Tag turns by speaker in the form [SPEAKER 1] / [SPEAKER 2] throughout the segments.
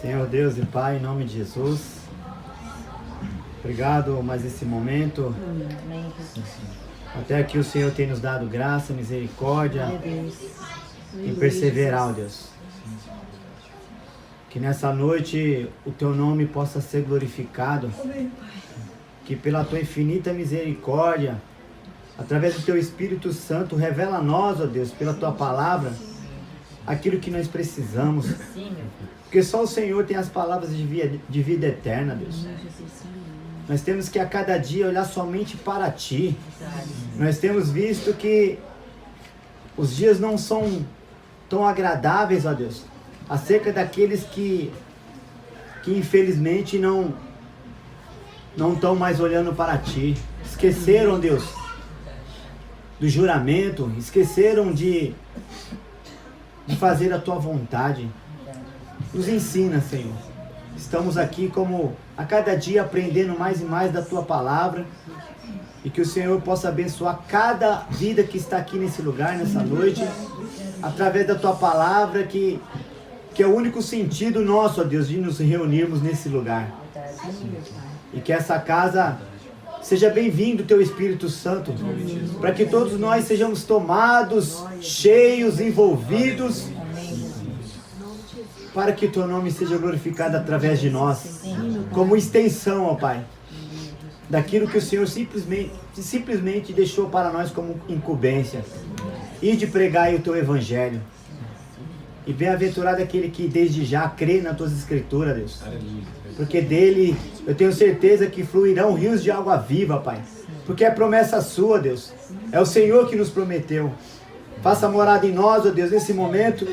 [SPEAKER 1] Senhor Deus e Pai, em nome de Jesus, obrigado mais esse momento. Até aqui o Senhor tem nos dado graça, misericórdia e perseverar, ó Deus. Que nessa noite o Teu nome possa ser glorificado. Que pela Tua infinita misericórdia, através do Teu Espírito Santo, revela a nós, ó Deus, pela Tua palavra, aquilo que nós precisamos. Porque só o Senhor tem as palavras de vida eterna, Deus. Nós temos que a cada dia olhar somente para Ti. Nós temos visto que os dias não são tão agradáveis, ó Deus, acerca daqueles que infelizmente não estão mais olhando para Ti. Esqueceram, Deus, do juramento, esqueceram de fazer a Tua vontade. Nos ensina, Senhor. Estamos aqui como a cada dia aprendendo mais e mais da Tua palavra. E que o Senhor possa abençoar cada vida que está aqui nesse lugar, nessa noite. Através da Tua palavra, que é o único sentido nosso, ó Deus, de nos reunirmos nesse lugar. E que essa casa seja bem-vindo, Teu Espírito Santo. Para que todos nós sejamos tomados, cheios, envolvidos. Para que Teu nome seja glorificado através de nós, como extensão, ó Pai, daquilo que o Senhor simplesmente deixou para nós como incumbência, e de pregar aí o Teu Evangelho. E bem-aventurado aquele que desde já crê nas Tuas Escrituras, Deus, porque dele eu tenho certeza que fluirão rios de água viva, Pai, porque é promessa Sua, Deus, é o Senhor que nos prometeu. Faça morada em nós, ó Deus, nesse momento.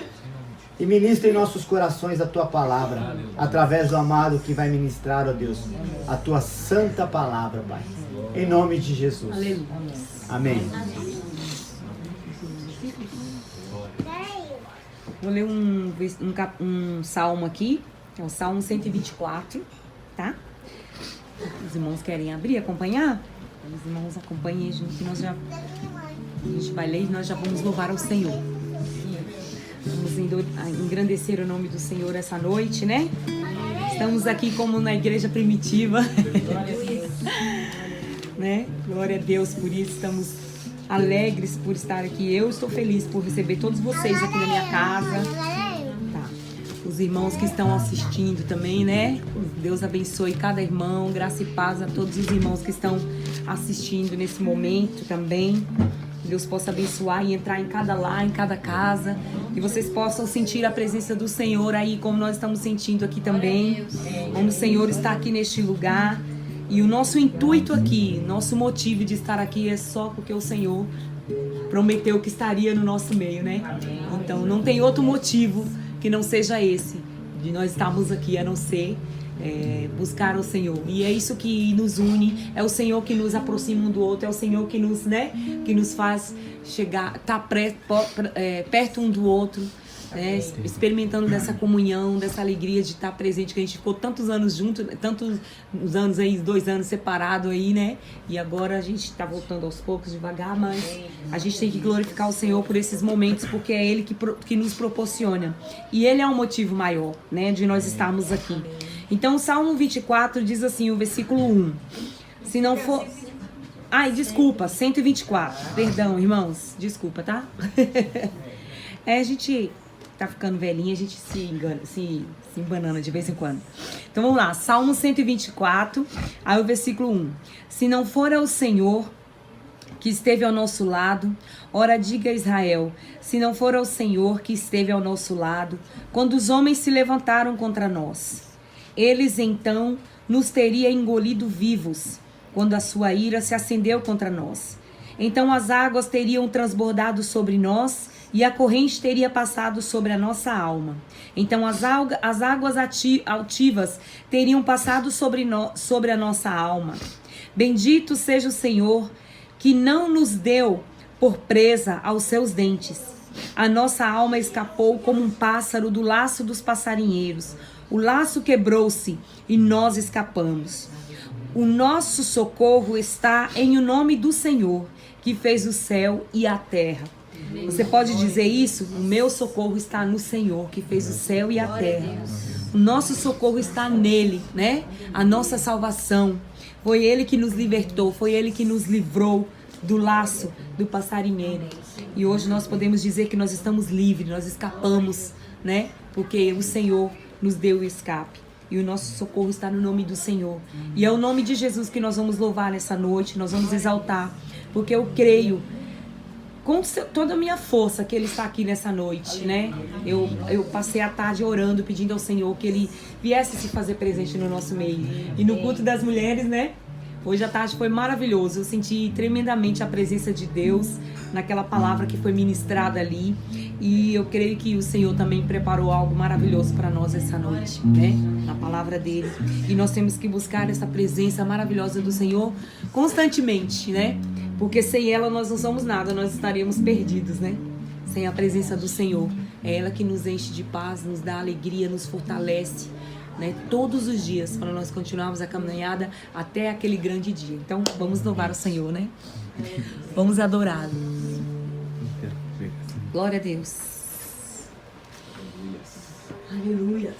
[SPEAKER 1] E ministra em nossos corações a Tua palavra, através do amado que vai ministrar, ó Deus, a Tua santa palavra, Pai. Em nome de Jesus. Aleluia. Amém.
[SPEAKER 2] Vou ler um salmo aqui, é o Salmo 124, tá? Os irmãos querem abrir, acompanhar? Os irmãos acompanhem junto, que a gente vai ler e nós já vamos louvar ao Senhor. Vamos engrandecer o nome do Senhor essa noite, né? Estamos aqui como na igreja primitiva. Né? Glória a Deus por isso. Estamos alegres por estar aqui. Eu estou feliz por receber todos vocês aqui na minha casa. Tá. Os irmãos que estão assistindo também, né? Deus abençoe cada irmão. Graça e paz a todos os irmãos que estão assistindo nesse momento também. Deus possa abençoar e entrar em cada lar, em cada casa. Que vocês possam sentir a presença do Senhor aí, como nós estamos sentindo aqui também. Como o Senhor está aqui neste lugar. E o nosso intuito aqui, nosso motivo de estar aqui é só porque o Senhor prometeu que estaria no nosso meio, né? Então não tem outro motivo que não seja esse, de nós estarmos aqui, a não ser buscar o Senhor. E é isso que nos une, é o Senhor que nos aproxima um do outro, é o Senhor que nos, né, que nos faz chegar, estar perto um do outro, né, experimentando dessa comunhão, dessa alegria de estar presente, que a gente ficou tantos anos juntos, tantos anos aí, 2 anos separados aí, né, e agora a gente está voltando aos poucos, devagar, mas a gente tem que glorificar o Senhor por esses momentos, porque é Ele que nos proporciona, e Ele é um motivo maior, né, de nós estarmos aqui. Então o Salmo 24 diz assim, o versículo 1, se não for... Ai, desculpa, 124, perdão, irmãos, desculpa, tá? A gente tá ficando velhinha, a gente se engana, se embanana de vez em quando. Então vamos lá, Salmo 124, aí o versículo 1. Se não for ao Senhor que esteve ao nosso lado, ora diga a Israel, se não for ao Senhor que esteve ao nosso lado, quando os homens se levantaram contra nós, eles então nos teria engolido vivos, quando a sua ira se acendeu contra nós. Então as águas teriam transbordado sobre nós, e a corrente teria passado sobre a nossa alma. Então as águas altivas teriam passado sobre a nossa alma. Bendito seja o Senhor, que não nos deu por presa aos seus dentes. A nossa alma escapou como um pássaro do laço dos passarinheiros. O laço quebrou-se e nós escapamos. O nosso socorro está em o nome do Senhor, que fez o céu e a terra. Você pode dizer isso? O meu socorro está no Senhor, que fez o céu e a terra. O nosso socorro está nele, né? A nossa salvação. Foi ele que nos libertou, foi ele que nos livrou do laço do passarinheiro. E hoje nós podemos dizer que nós estamos livres, nós escapamos, né? Porque o Senhor nos deu o escape. E o nosso socorro está no nome do Senhor. E é o nome de Jesus que nós vamos louvar nessa noite, nós vamos exaltar. Porque eu creio com toda a minha força que Ele está aqui nessa noite, né? Eu passei a tarde orando, pedindo ao Senhor que Ele viesse se fazer presente no nosso meio. E no culto das mulheres, né? Hoje à tarde foi maravilhoso. Eu senti tremendamente a presença de Deus naquela palavra que foi ministrada ali. E eu creio que o Senhor também preparou algo maravilhoso para nós essa noite, né? Na palavra dele. E nós temos que buscar essa presença maravilhosa do Senhor constantemente, né? Porque sem ela nós não somos nada, nós estaríamos perdidos, né? Sem a presença do Senhor. É ela que nos enche de paz, nos dá alegria, nos fortalece, né? Todos os dias, para nós continuarmos a caminhada até aquele grande dia. Então, vamos louvar o Senhor, né? Vamos adorá-lo. Glória a Deus. Aleluia.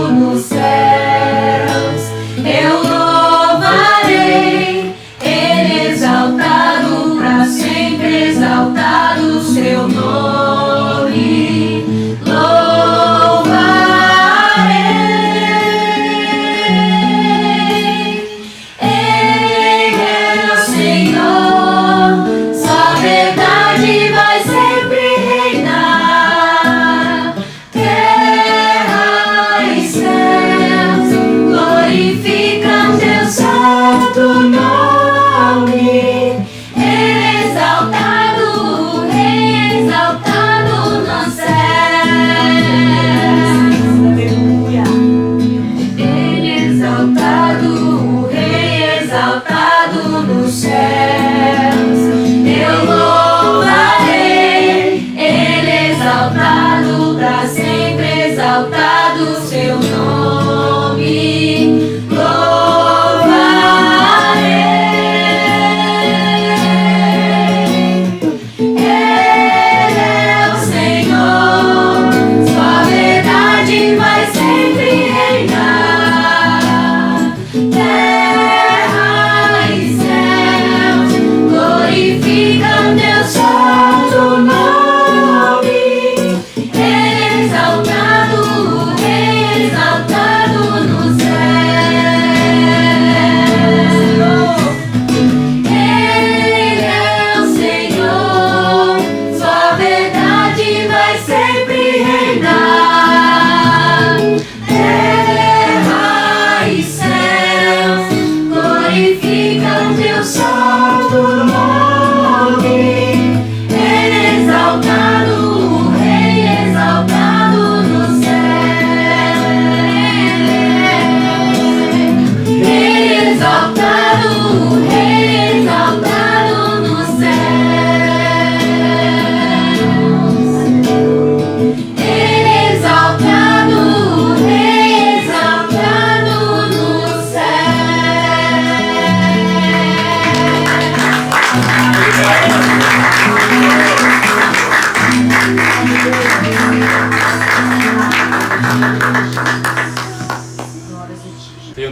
[SPEAKER 3] Nos céus, eu louvarei.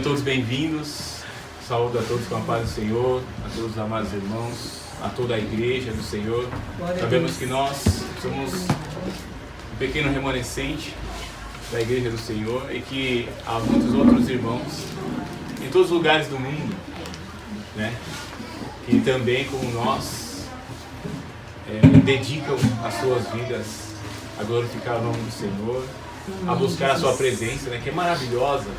[SPEAKER 3] todos bem-vindos. Saúdo a todos com a paz do Senhor, a todos os amados irmãos, a toda a igreja do Senhor. Sabemos que nós somos um pequeno remanescente da igreja do Senhor e que há muitos outros irmãos em todos os lugares do mundo, né, que também, como nós, dedicam as suas vidas a glorificar o nome do Senhor, a buscar a sua presença, né, que é maravilhosa.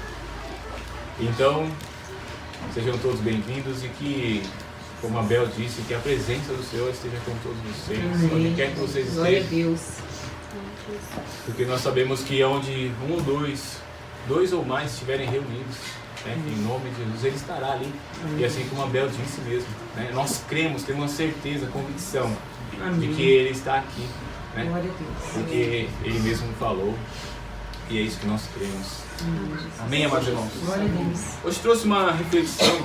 [SPEAKER 3] Então, sejam todos bem-vindos e que, como a Bel disse, que a presença do Senhor esteja com todos vocês, onde quer que vocês estejam.
[SPEAKER 2] Glória a Deus.
[SPEAKER 3] Porque nós sabemos que onde um ou dois ou mais estiverem reunidos, né, em nome de Jesus, Ele estará ali. E assim como a Bel disse mesmo, né, nós cremos, temos uma certeza, convicção de que Ele está aqui, né,
[SPEAKER 2] Glória a Deus.
[SPEAKER 3] porque Ele mesmo falou, e é isso que nós cremos. Amém, amados irmãos?
[SPEAKER 2] Glória a Deus.
[SPEAKER 3] Hoje trouxe uma reflexão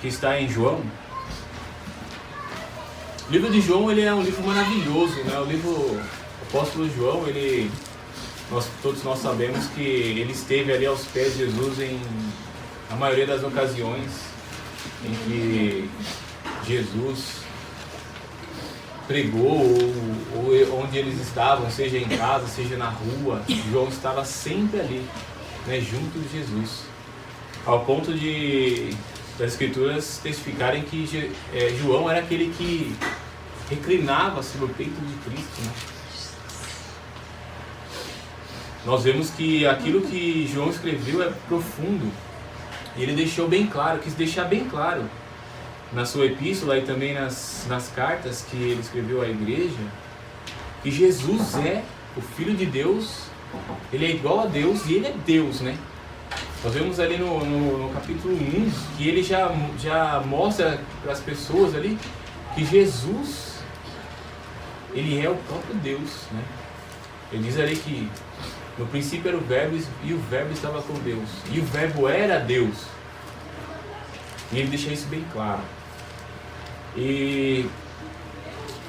[SPEAKER 3] que está em João. O livro de João, ele é um livro maravilhoso, né? O livro do apóstolo João, todos nós sabemos que ele esteve ali aos pés de Jesus na maioria das ocasiões em que Jesus pregou, ou onde eles estavam, seja em casa, seja na rua. João estava sempre ali, né, junto de Jesus, ao ponto das escrituras testificarem que João era aquele que reclinava sobre o peito de Cristo, né? Nós vemos que aquilo que João escreveu é profundo, e ele deixou bem claro, quis deixar bem claro na sua epístola e também nas cartas que ele escreveu à igreja, que Jesus é o Filho de Deus, ele é igual a Deus e ele é Deus, né? Nós vemos ali no capítulo 1 que ele já mostra para as pessoas ali que Jesus, ele é o próprio Deus, né? Ele diz ali que no princípio era o Verbo e o Verbo estava com Deus, e o Verbo era Deus. E ele deixa isso bem claro. E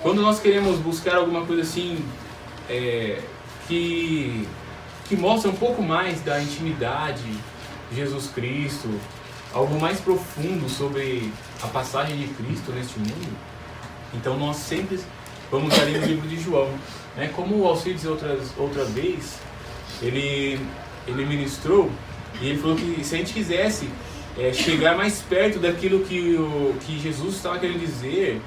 [SPEAKER 3] quando nós queremos buscar alguma coisa assim, que mostra um pouco mais da intimidade de Jesus Cristo, algo mais profundo sobre a passagem de Cristo neste mundo, então nós sempre vamos ali no livro de João, né? Como o Alcides outra vez, ele ministrou, e ele falou que se a gente quisesse chegar mais perto daquilo que Jesus estava querendo dizer,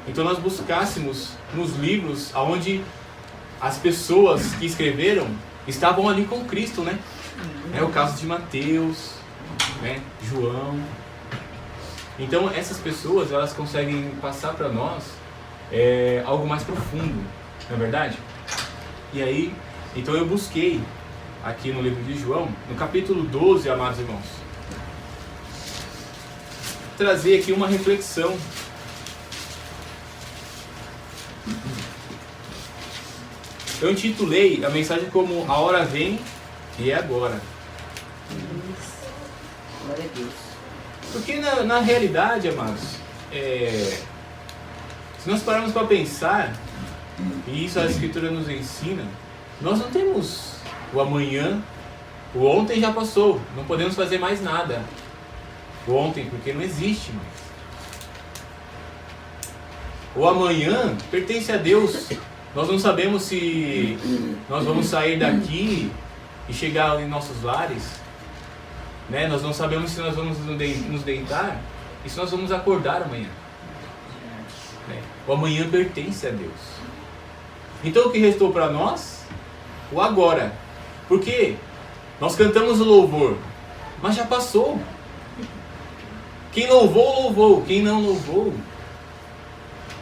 [SPEAKER 3] então nós buscássemos nos livros onde as pessoas que escreveram estavam ali com Cristo, né? É o caso de Mateus, né? João. Então essas pessoas, elas conseguem passar para nós algo mais profundo, não é verdade? E aí, então eu busquei aqui no livro de João, no capítulo 12, amados irmãos, trazer aqui uma reflexão. Eu intitulei a mensagem como A Hora Vem e é Agora.
[SPEAKER 2] Glória a Deus.
[SPEAKER 3] Porque na realidade, amados, se nós pararmos para pensar, e isso a Escritura nos ensina, nós não temos o amanhã, o ontem já passou, não podemos fazer mais nada. O ontem, porque não existe mais. O amanhã pertence a Deus. Nós não sabemos se nós vamos sair daqui e chegar em nossos lares, né? Nós não sabemos se nós vamos nos deitar e se nós vamos acordar amanhã, né? O amanhã pertence a Deus. Então o que restou para nós? O agora. Porque nós cantamos o louvor, mas já passou. Quem louvou, louvou. Quem não louvou,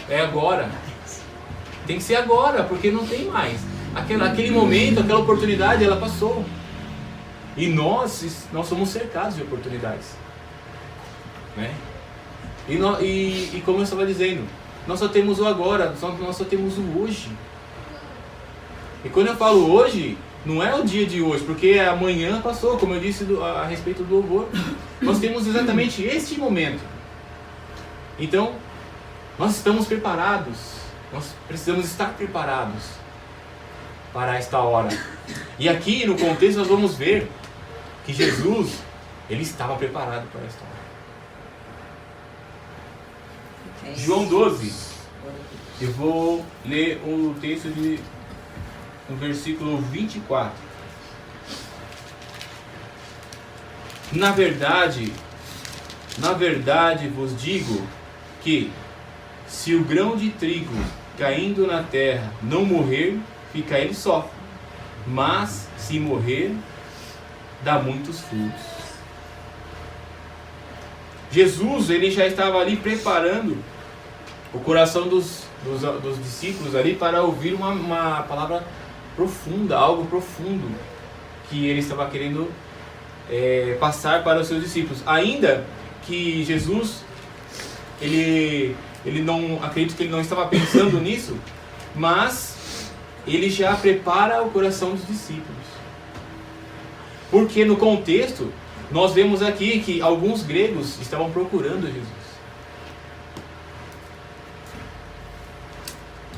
[SPEAKER 3] é agora. Tem que ser agora, porque não tem mais. Aquele momento, aquela oportunidade, ela passou. E nós somos cercados de oportunidades, né? E como eu estava dizendo, nós só temos o agora, nós só temos o hoje. E quando eu falo hoje, não é o dia de hoje, porque amanhã passou, como eu disse a respeito do louvor. Nós temos exatamente este momento. Então, nós estamos preparados. Nós precisamos estar preparados para esta hora. E aqui no contexto nós vamos ver que Jesus, ele estava preparado para esta hora. João 12. Eu vou ler o texto no versículo 24. Na verdade vos digo que se o grão de trigo caindo na terra não morrer, fica ele só. Mas se morrer, dá muitos frutos. Jesus, ele já estava ali preparando o coração dos discípulos ali para ouvir uma palavra profunda, algo profundo que ele estava querendo passar para os seus discípulos. Ainda que Jesus, ele não, acredito que ele não estava pensando nisso, mas ele já prepara o coração dos discípulos. Porque no contexto, nós vemos aqui que alguns gregos estavam procurando Jesus.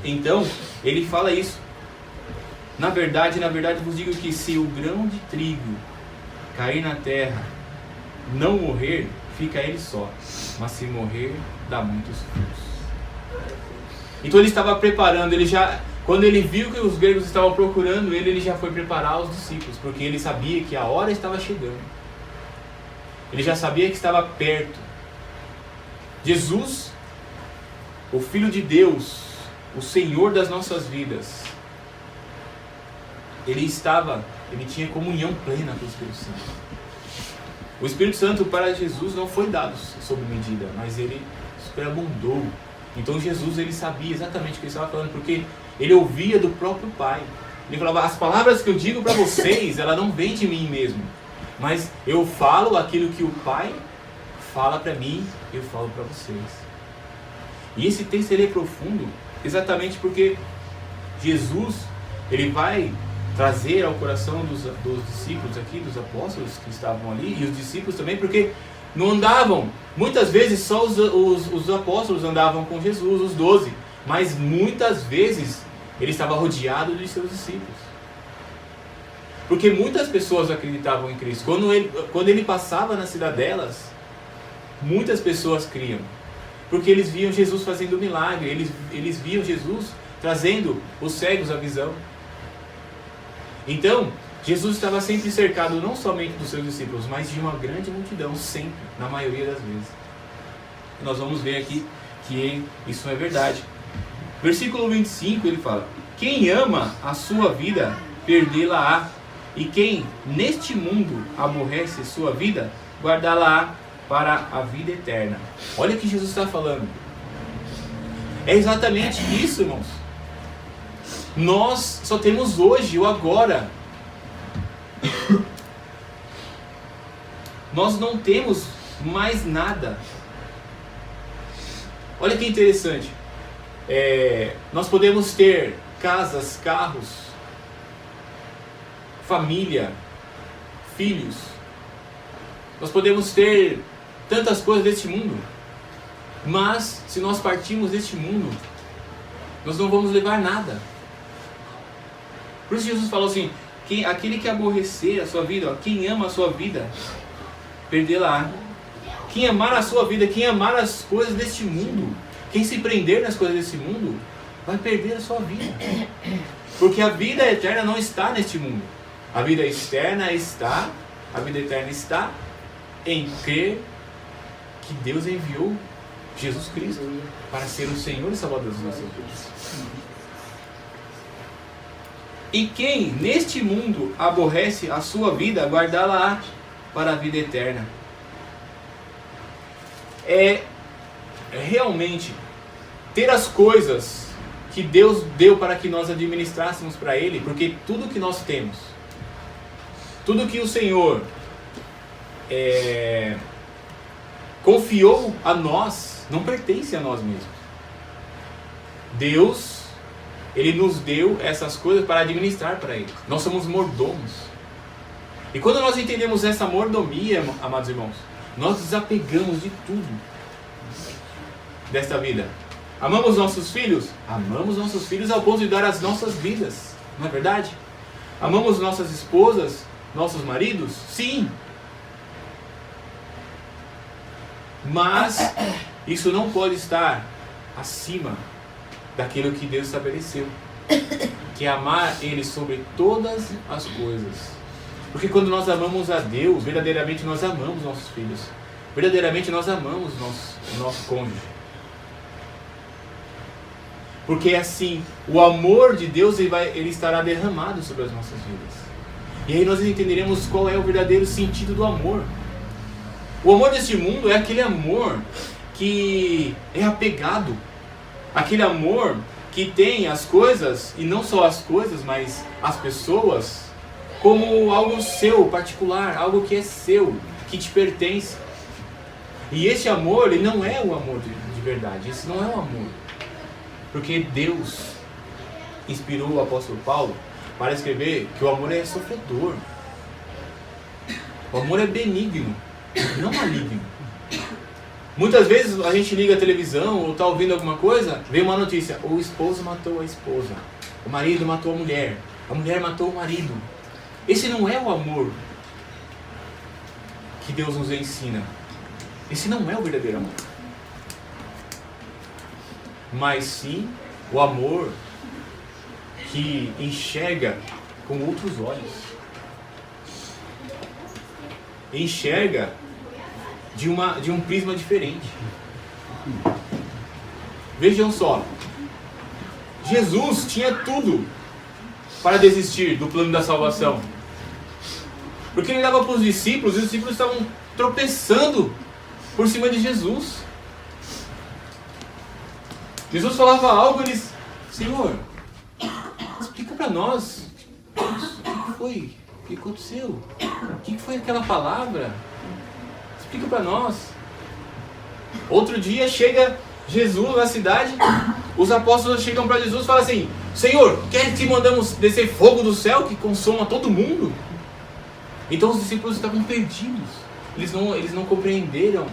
[SPEAKER 3] Então, ele fala isso. Na verdade vos digo que se o grão de trigo cair na terra, não morrer, fica ele só. Mas se morrer, dá muitos frutos. Então ele estava preparando, quando ele viu que os gregos estavam procurando ele já foi preparar os discípulos, porque ele sabia que a hora estava chegando. Ele já sabia que estava perto. Jesus, o Filho de Deus, o Senhor das nossas vidas, ele tinha comunhão plena com o Espírito Santo. O Espírito Santo para Jesus não foi dado sob medida, mas ele superabundou. Então Jesus, ele sabia exatamente o que ele estava falando, porque ele ouvia do próprio Pai. Ele falava, as palavras que eu digo para vocês, ela não vem de mim mesmo, mas eu falo aquilo que o Pai fala para mim, eu falo para vocês. E esse texto ele é profundo, exatamente porque Jesus, ele vai trazer ao coração dos discípulos aqui, dos apóstolos que estavam ali, e os discípulos também, porque não andavam, muitas vezes só os apóstolos andavam com Jesus, os 12, mas muitas vezes ele estava rodeado de seus discípulos. Porque muitas pessoas acreditavam em Cristo. Quando ele passava nas cidadelas, muitas pessoas criam. Porque eles viam Jesus fazendo milagre, eles viam Jesus trazendo os cegos à visão. Então, Jesus estava sempre cercado não somente dos seus discípulos, mas de uma grande multidão, sempre, na maioria das vezes. E nós vamos ver aqui que isso é verdade. Versículo 25 ele fala: quem ama a sua vida, perdê-la-á. E quem neste mundo aborrece sua vida, guardá-la-á para a vida eterna. Olha o que Jesus está falando. É exatamente isso, irmãos. Nós só temos hoje, o agora. Nós não temos mais nada. Olha que interessante. Nós podemos ter casas, carros, família, filhos. Nós podemos ter tantas coisas deste mundo. Mas se nós partirmos deste mundo, nós não vamos levar nada. Por isso Jesus falou assim: aquele que aborrecer a sua vida, quem ama a sua vida, perdê-la. Quem amar a sua vida, quem amar as coisas deste mundo, quem se prender nas coisas deste mundo, vai perder a sua vida. Porque a vida eterna não está neste mundo. A vida externa está, a vida eterna está em crer que Deus enviou Jesus Cristo para ser o Senhor e Salvador das nossas vidas. E quem neste mundo aborrece a sua vida, guardá-la para a vida eterna. Realmente ter as coisas que Deus deu para que nós administrássemos para Ele, porque tudo que nós temos, tudo que o Senhor confiou a nós, não pertence a nós mesmos. Deus, Ele nos deu essas coisas para administrar para Ele. Nós somos mordomos. E quando nós entendemos essa mordomia, amados irmãos, nós desapegamos de tudo desta vida. Amamos nossos filhos? Amamos nossos filhos ao ponto de dar as nossas vidas Não é verdade? Amamos nossas esposas, nossos maridos? Sim. Mas isso não pode estar acima daquilo que Deus estabeleceu, que é amar Ele sobre todas as coisas. Porque quando nós amamos a Deus, verdadeiramente nós amamos nossos filhos, verdadeiramente nós amamos o nosso cônjuge. Porque assim, o amor de Deus ele estará derramado sobre as nossas vidas. E aí nós entenderemos qual é o verdadeiro sentido do amor. O amor deste mundo é aquele amor que é apegado, aquele amor que tem as coisas, e não só as coisas, mas as pessoas, como algo seu, particular, algo que é seu, que te pertence. E esse amor, ele não é o amor de verdade, esse não é o amor. Porque Deus inspirou o apóstolo Paulo para escrever que o amor é sofredor. O amor é benigno, não maligno. Muitas vezes a gente liga a televisão ou está ouvindo alguma coisa, vê uma notícia: o esposo matou a esposa, o marido matou a mulher matou o marido. Esse não é o amor que Deus nos ensina. Esse não é o verdadeiro amor. Mas sim o amor que enxerga com outros olhos. Enxerga de um prisma diferente. Vejam só, Jesus tinha tudo para desistir do plano da salvação. Porque ele dava para os discípulos, e os discípulos estavam tropeçando por cima de Jesus. Jesus falava algo e eles: Senhor, explica para nós. O que foi? O que aconteceu? O que foi aquela palavra? Explica para nós. Outro dia chega Jesus na cidade, os apóstolos chegam para Jesus e falam assim: Senhor, quer que mandamos descer fogo do céu que consuma todo mundo? Então os discípulos estavam perdidos. Eles não compreenderam,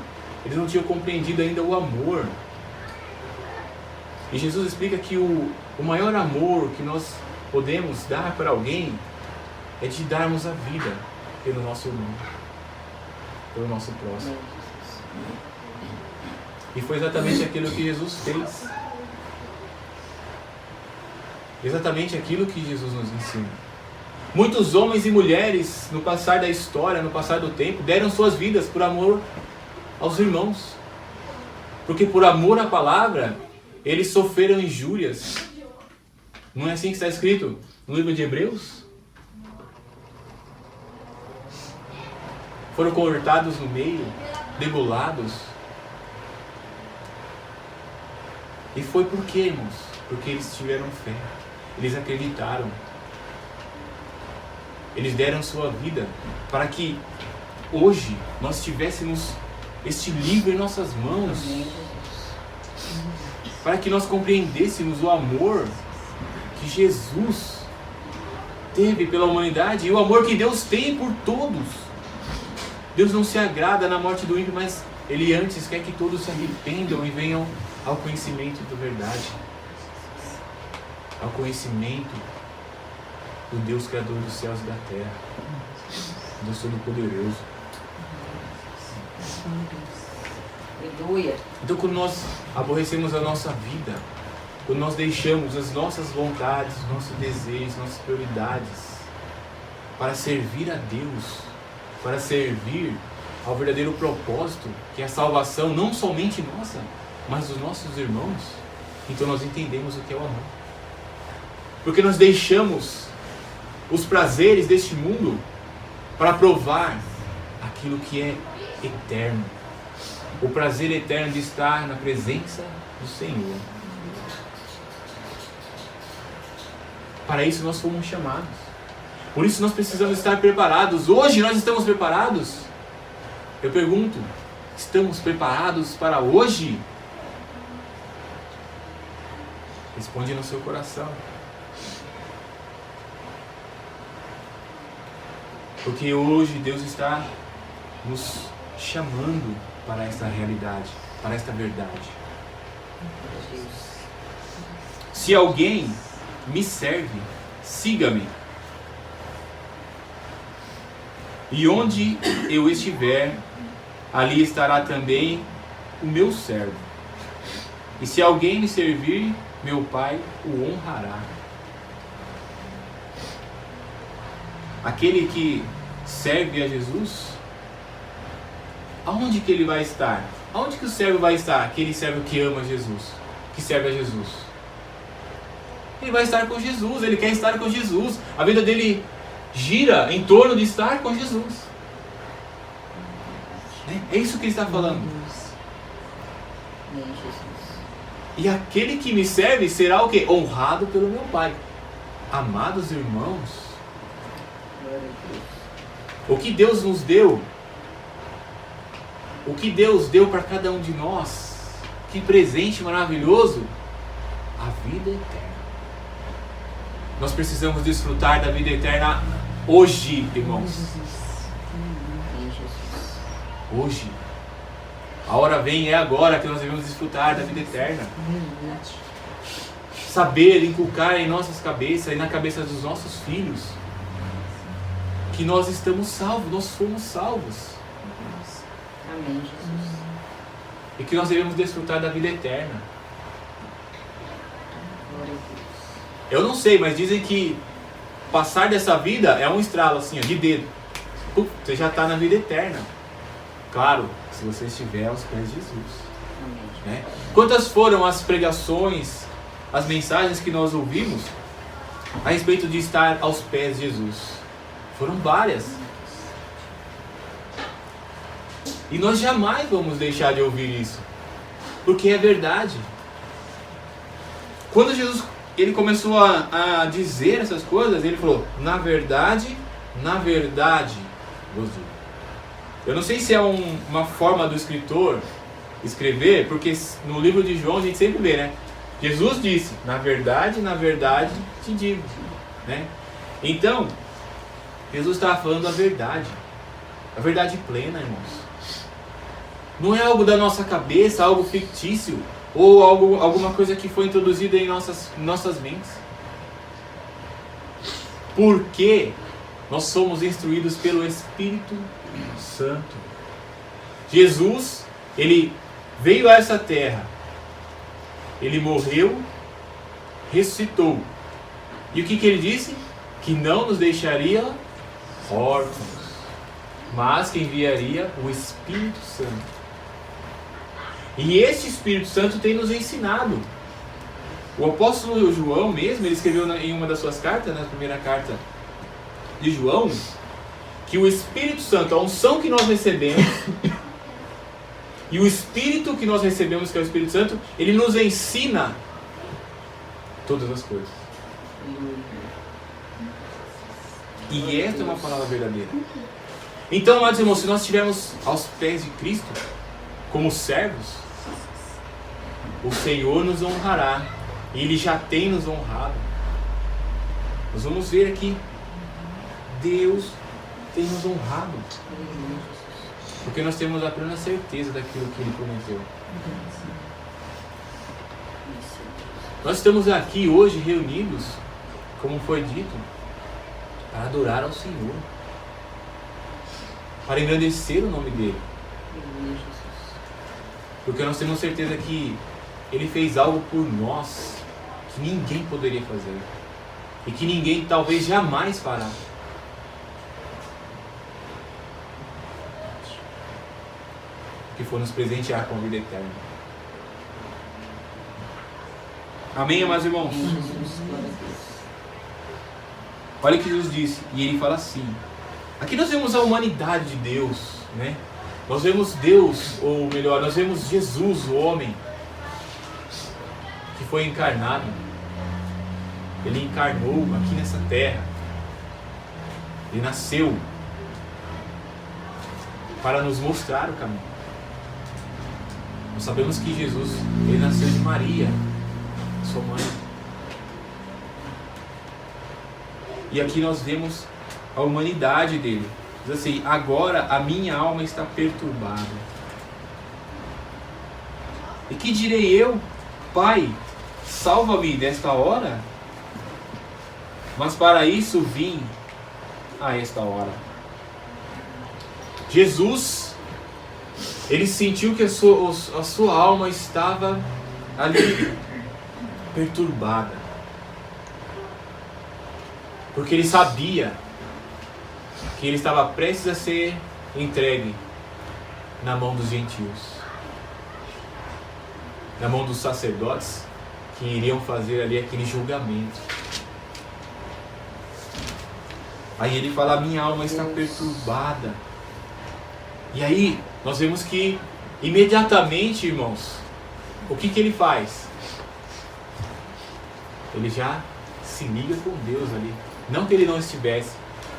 [SPEAKER 3] eles não tinham compreendido ainda o amor. E Jesus explica que o maior amor que nós podemos dar para alguém é de darmos a vida pelo nosso irmão, pelo nosso próximo. E foi exatamente aquilo que Jesus fez. Exatamente aquilo que Jesus nos ensina. Muitos homens e mulheres, no passar da história, no passar do tempo, deram suas vidas por amor aos irmãos. Porque por amor à palavra, eles sofreram injúrias. Não é assim que está escrito no livro de Hebreus? Foram cortados no meio, degolados. E foi por quê, irmãos? Porque eles tiveram fé. Eles acreditaram. Eles deram sua vida para que hoje nós tivéssemos este livro em nossas mãos. Para que nós compreendêssemos o amor que Jesus teve pela humanidade e o amor que Deus tem por todos. Deus não se agrada na morte do ímpio, mas Ele antes quer que todos se arrependam e venham ao conhecimento da verdade, ao conhecimento do Deus Criador dos céus e da terra, Deus Todo-Poderoso. Então, quando nós aborrecemos a nossa vida, quando nós deixamos as nossas vontades, nossos desejos, nossas prioridades para servir a Deus, para servir ao verdadeiro propósito, que é a salvação não somente nossa, mas dos nossos irmãos, então nós entendemos o que é o amor. Porque nós deixamos os prazeres deste mundo para provar aquilo que é eterno. O prazer eterno de estar na presença do Senhor. Para isso nós fomos chamados. Por isso nós precisamos estar preparados. Hoje nós estamos preparados? Eu pergunto, estamos preparados para hoje? Responde no seu coração. Porque hoje Deus está nos chamando para esta realidade, para esta verdade. Se alguém me serve, siga-me. E onde eu estiver, ali estará também o meu servo. E se alguém me servir, meu Pai o honrará. Aquele que serve a Jesus, aonde que ele vai estar? Aonde que o servo vai estar? Aquele servo que ama Jesus, que serve a Jesus. Ele vai estar com Jesus, ele quer estar com Jesus. A vida dele gira em torno de estar com Jesus. É isso que ele está falando. E aquele que me serve será o quê? Honrado pelo meu Pai. Amados irmãos, o que Deus nos deu, o que Deus deu para cada um de nós, que presente maravilhoso, a vida eterna. Nós precisamos desfrutar da vida eterna hoje, irmãos. Hoje. A hora vem, é agora que nós devemos desfrutar da vida eterna. Saber, inculcar em nossas cabeças e na cabeça dos nossos filhos que nós estamos salvos, nós fomos salvos.
[SPEAKER 4] Amém, Jesus.
[SPEAKER 3] E que nós devemos desfrutar da vida eterna.
[SPEAKER 4] Glória a Deus.
[SPEAKER 3] Eu não sei, mas dizem que passar dessa vida é um estralo assim, ó, de dedo. Você já está na vida eterna. Claro, se você estiver aos pés de Jesus.
[SPEAKER 4] Amém.
[SPEAKER 3] Né? Quantas foram as pregações, as mensagens que nós ouvimos a respeito de estar aos pés de Jesus? Foram várias. E nós jamais vamos deixar de ouvir isso, porque é verdade. Quando Jesus ele começou a dizer essas coisas, ele falou: na verdade vos digo. Eu não sei se é uma forma do escritor escrever, porque no livro de João a gente sempre vê, né? Jesus disse: na verdade te digo, né? Então, Jesus estava falando a verdade plena, irmãos. Não é algo da nossa cabeça, algo fictício, ou alguma coisa que foi introduzida em nossas mentes. Porque nós somos instruídos pelo Espírito Santo. Jesus, ele veio a essa terra, ele morreu, ressuscitou. E o que ele disse? Que não nos deixaria órfãos, mas que enviaria o Espírito Santo. E este Espírito Santo tem nos ensinado. O apóstolo João mesmo, ele escreveu em uma das suas cartas, na primeira carta de João, que o Espírito Santo, a unção que nós recebemos, e o Espírito que nós recebemos, que é o Espírito Santo, ele nos ensina todas as coisas. E esta é uma palavra verdadeira. Então, amados irmãos, se nós estivermos aos pés de Cristo, como servos, o Senhor nos honrará. E Ele já tem nos honrado. Nós vamos ver aqui, Deus tem nos honrado, porque nós temos a plena certeza daquilo que Ele prometeu. Nós estamos aqui hoje reunidos, como foi dito, para adorar ao Senhor, para engrandecer o nome dEle, porque nós temos certeza que Ele fez algo por nós que ninguém poderia fazer e que ninguém talvez jamais fará. Que for nos presentear com a vida eterna. Amém, amados irmãos? Olha o que Jesus disse, e Ele fala assim. Aqui nós vemos a humanidade de Deus, né? Nós vemos Deus, ou melhor, nós vemos Jesus, o homem, que foi encarnado. Ele encarnou aqui nessa terra. Ele nasceu para nos mostrar o caminho. Nós sabemos que Jesus, ele nasceu de Maria, sua mãe. E aqui nós vemos a humanidade dele. Diz assim: agora a minha alma está perturbada. E que direi eu? Pai, salva-me desta hora? mas para isso vim a esta hora. Jesus, ele sentiu que a sua alma estava ali perturbada, porque ele sabia que ele estava prestes a ser entregue na mão dos gentios, na mão dos sacerdotes que iriam fazer ali aquele julgamento. Aí ele fala: minha alma está perturbada. E aí nós vemos que imediatamente, irmãos, o que ele faz? Ele já se liga com Deus ali. Não que ele não estivesse,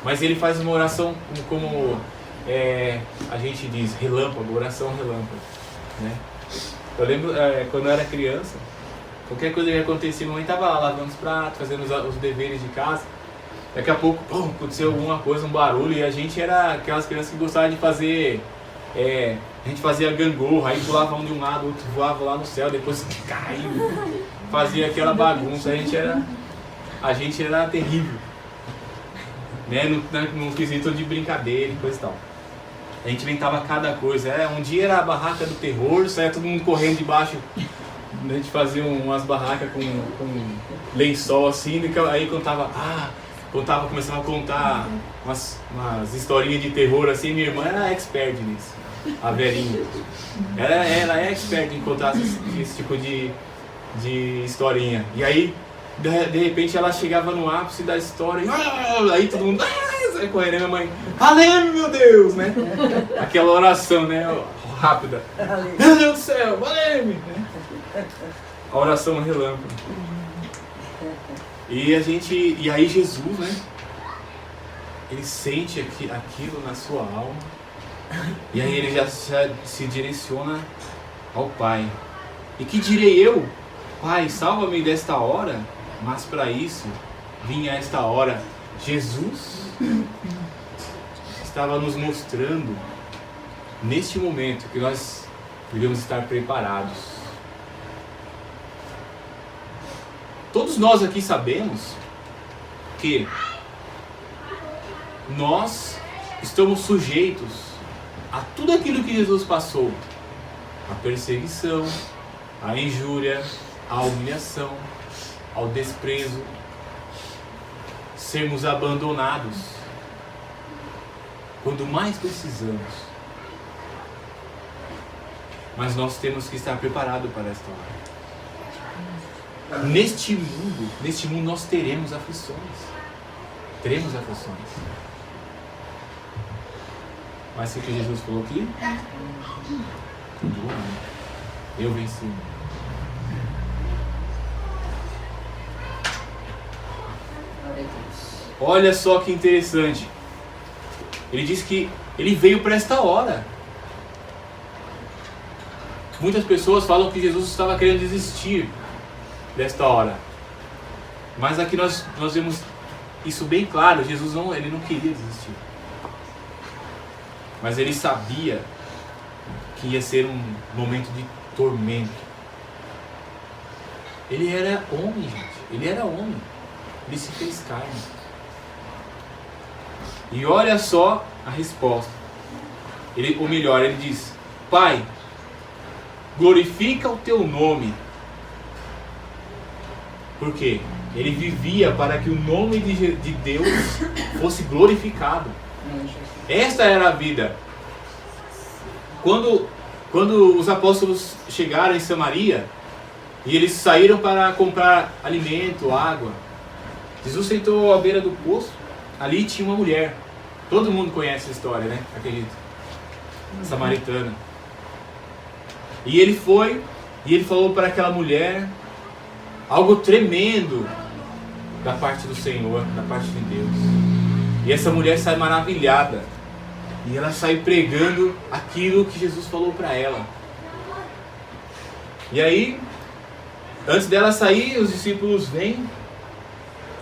[SPEAKER 3] mas ele faz uma oração como a gente diz, relâmpago, oração relâmpago, né? Eu lembro quando eu era criança, qualquer coisa que acontecia, minha mãe estava lá lavando os pratos, fazendo os deveres de casa. Daqui a pouco, aconteceu alguma coisa, um barulho, e a gente era aquelas crianças que gostavam de fazer, a gente fazia gangorra, aí pulava um de um lado, o outro voava lá no céu, depois caiu, fazia aquela bagunça. A gente era terrível, né, no quesito de brincadeira e coisa e tal. A gente inventava cada coisa. Um dia era a barraca do terror, saia todo mundo correndo debaixo. A gente fazia umas barracas com lençol assim, aí começava a contar umas historinhas de terror assim. Minha irmã era expert nisso, a velhinha. Ela é expert em contar esse tipo de historinha. E aí, de repente, ela chegava no ápice da história, aí todo mundo sai correndo, minha mãe, valeu, meu Deus, né? Aquela oração, né, rápida. Meu Deus do céu, valeu! A oração relâmpago. E aí Jesus, né? Ele sente aquilo na sua alma. E aí ele já se direciona ao Pai. E que direi eu? Pai, salva-me desta hora. Mas para isso, vinha esta hora. Jesus estava nos mostrando, neste momento, que nós devemos estar preparados. Todos nós aqui sabemos que nós estamos sujeitos a tudo aquilo que Jesus passou: a perseguição, a injúria, a humilhação, ao desprezo, sermos abandonados quando mais precisamos. Mas nós temos que estar preparados para esta hora. Neste mundo nós teremos aflições. Mas o que Jesus falou aqui? Eu venci. Olha só que interessante. Ele diz que ele veio para esta hora. Muitas pessoas falam que Jesus estava querendo desistir desta hora. Mas aqui nós vemos isso bem claro. Jesus ele não queria desistir. Mas ele sabia que ia ser um momento de tormento. Ele era homem, gente. Ele era homem. Ele se fez carne. E olha só a resposta. Ou melhor, ele diz: Pai, glorifica o teu nome. Por quê? Ele vivia para que o nome de Deus fosse glorificado. Esta era a vida. Quando os apóstolos chegaram em Samaria e eles saíram para comprar alimento, água, Jesus sentou à beira do poço. Ali tinha uma mulher. Todo mundo conhece a história, né? Acredito. Samaritana. E ele foi e ele falou para aquela mulher algo tremendo da parte do Senhor, da parte de Deus. E essa mulher sai maravilhada. E ela sai pregando aquilo que Jesus falou para ela. E aí, antes dela sair, os discípulos vêm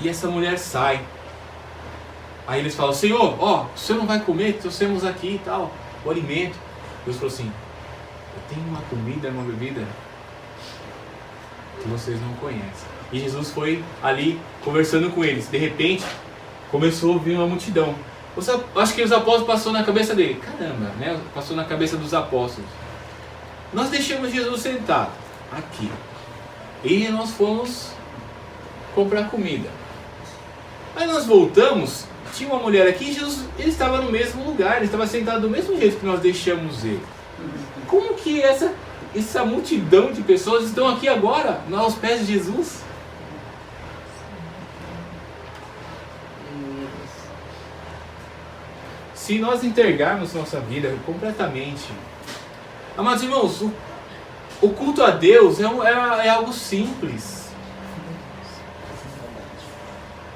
[SPEAKER 3] e essa mulher sai. Aí eles falam: Senhor, o senhor não vai comer? Trouxemos aqui e tal, o alimento. Deus falou assim: eu tenho uma comida, uma bebida que vocês não conhecem. E Jesus foi ali conversando com eles. De repente, começou a ouvir uma multidão. Acho que os apóstolos passou na cabeça dele. Caramba, né? Passou na cabeça dos apóstolos. Nós deixamos Jesus sentado aqui. E nós fomos comprar comida. Aí nós voltamos, tinha uma mulher aqui e Jesus, ele estava no mesmo lugar, ele estava sentado do mesmo jeito que nós deixamos ele. Como que essa multidão de pessoas estão aqui agora, aos pés de Jesus? Se nós entregarmos nossa vida completamente, amados irmãos, o culto a Deus é algo simples.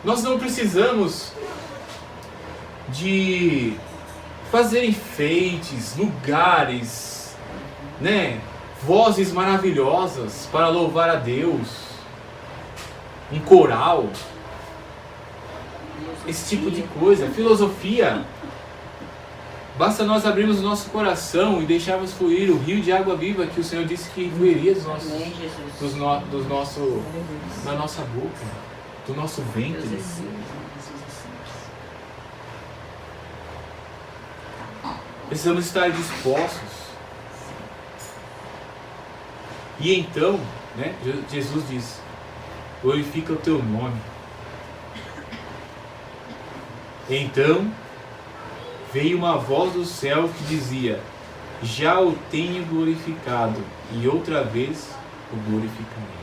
[SPEAKER 3] Nós não precisamos de fazer enfeites, lugares, né? Vozes maravilhosas para louvar a Deus, um coral, esse tipo de coisa, filosofia. Basta nós abrirmos o nosso coração e deixarmos fluir o rio de água viva que o Senhor disse que fluiria da nossa boca, do nosso ventre. Precisamos estar dispostos. E então, né, Jesus diz: glorifica o teu nome. Então veio uma voz do céu que dizia: já o tenho glorificado, e outra vez o glorificarei.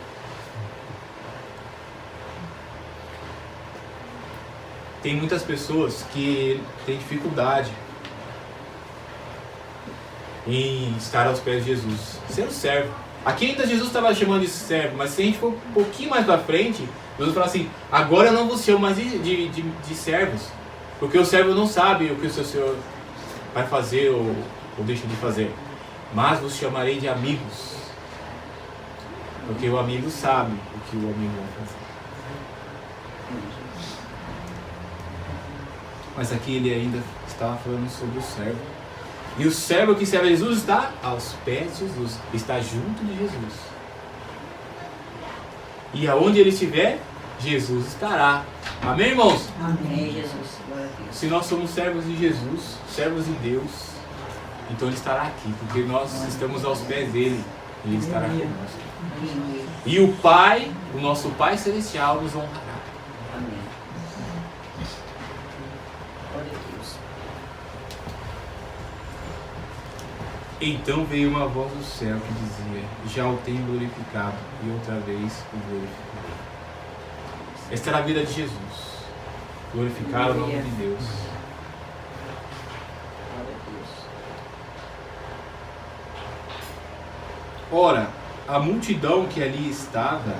[SPEAKER 3] Tem muitas pessoas que têm dificuldade em estar aos pés de Jesus, sendo servo. Aqui ainda Jesus estava chamando de servo, mas se a gente for um pouquinho mais para frente, Jesus fala assim: agora eu não vos chamo mais de servos, porque o servo não sabe o que o seu Senhor vai fazer ou deixa de fazer, mas vos chamarei de amigos, porque o amigo sabe o que o amigo vai fazer. Mas aqui ele ainda estava falando sobre o servo. E o servo que serve a Jesus está aos pés de Jesus, está junto de Jesus. E aonde ele estiver, Jesus estará. Amém, irmãos?
[SPEAKER 4] Amém, Jesus. Glória a Deus.
[SPEAKER 3] Se nós somos servos de Jesus, servos de Deus, então ele estará aqui, porque nós estamos aos pés dele, ele estará conosco. E o Pai, o nosso Pai Celestial, nos honrará.
[SPEAKER 4] Amém. Glória a Deus.
[SPEAKER 3] Então veio uma voz do céu que dizia: já o tenho glorificado, e outra vez o glorificarei. Esta era a vida de Jesus. Glorificar o nome de Deus.
[SPEAKER 4] Glória a Deus.
[SPEAKER 3] Ora, a multidão que ali estava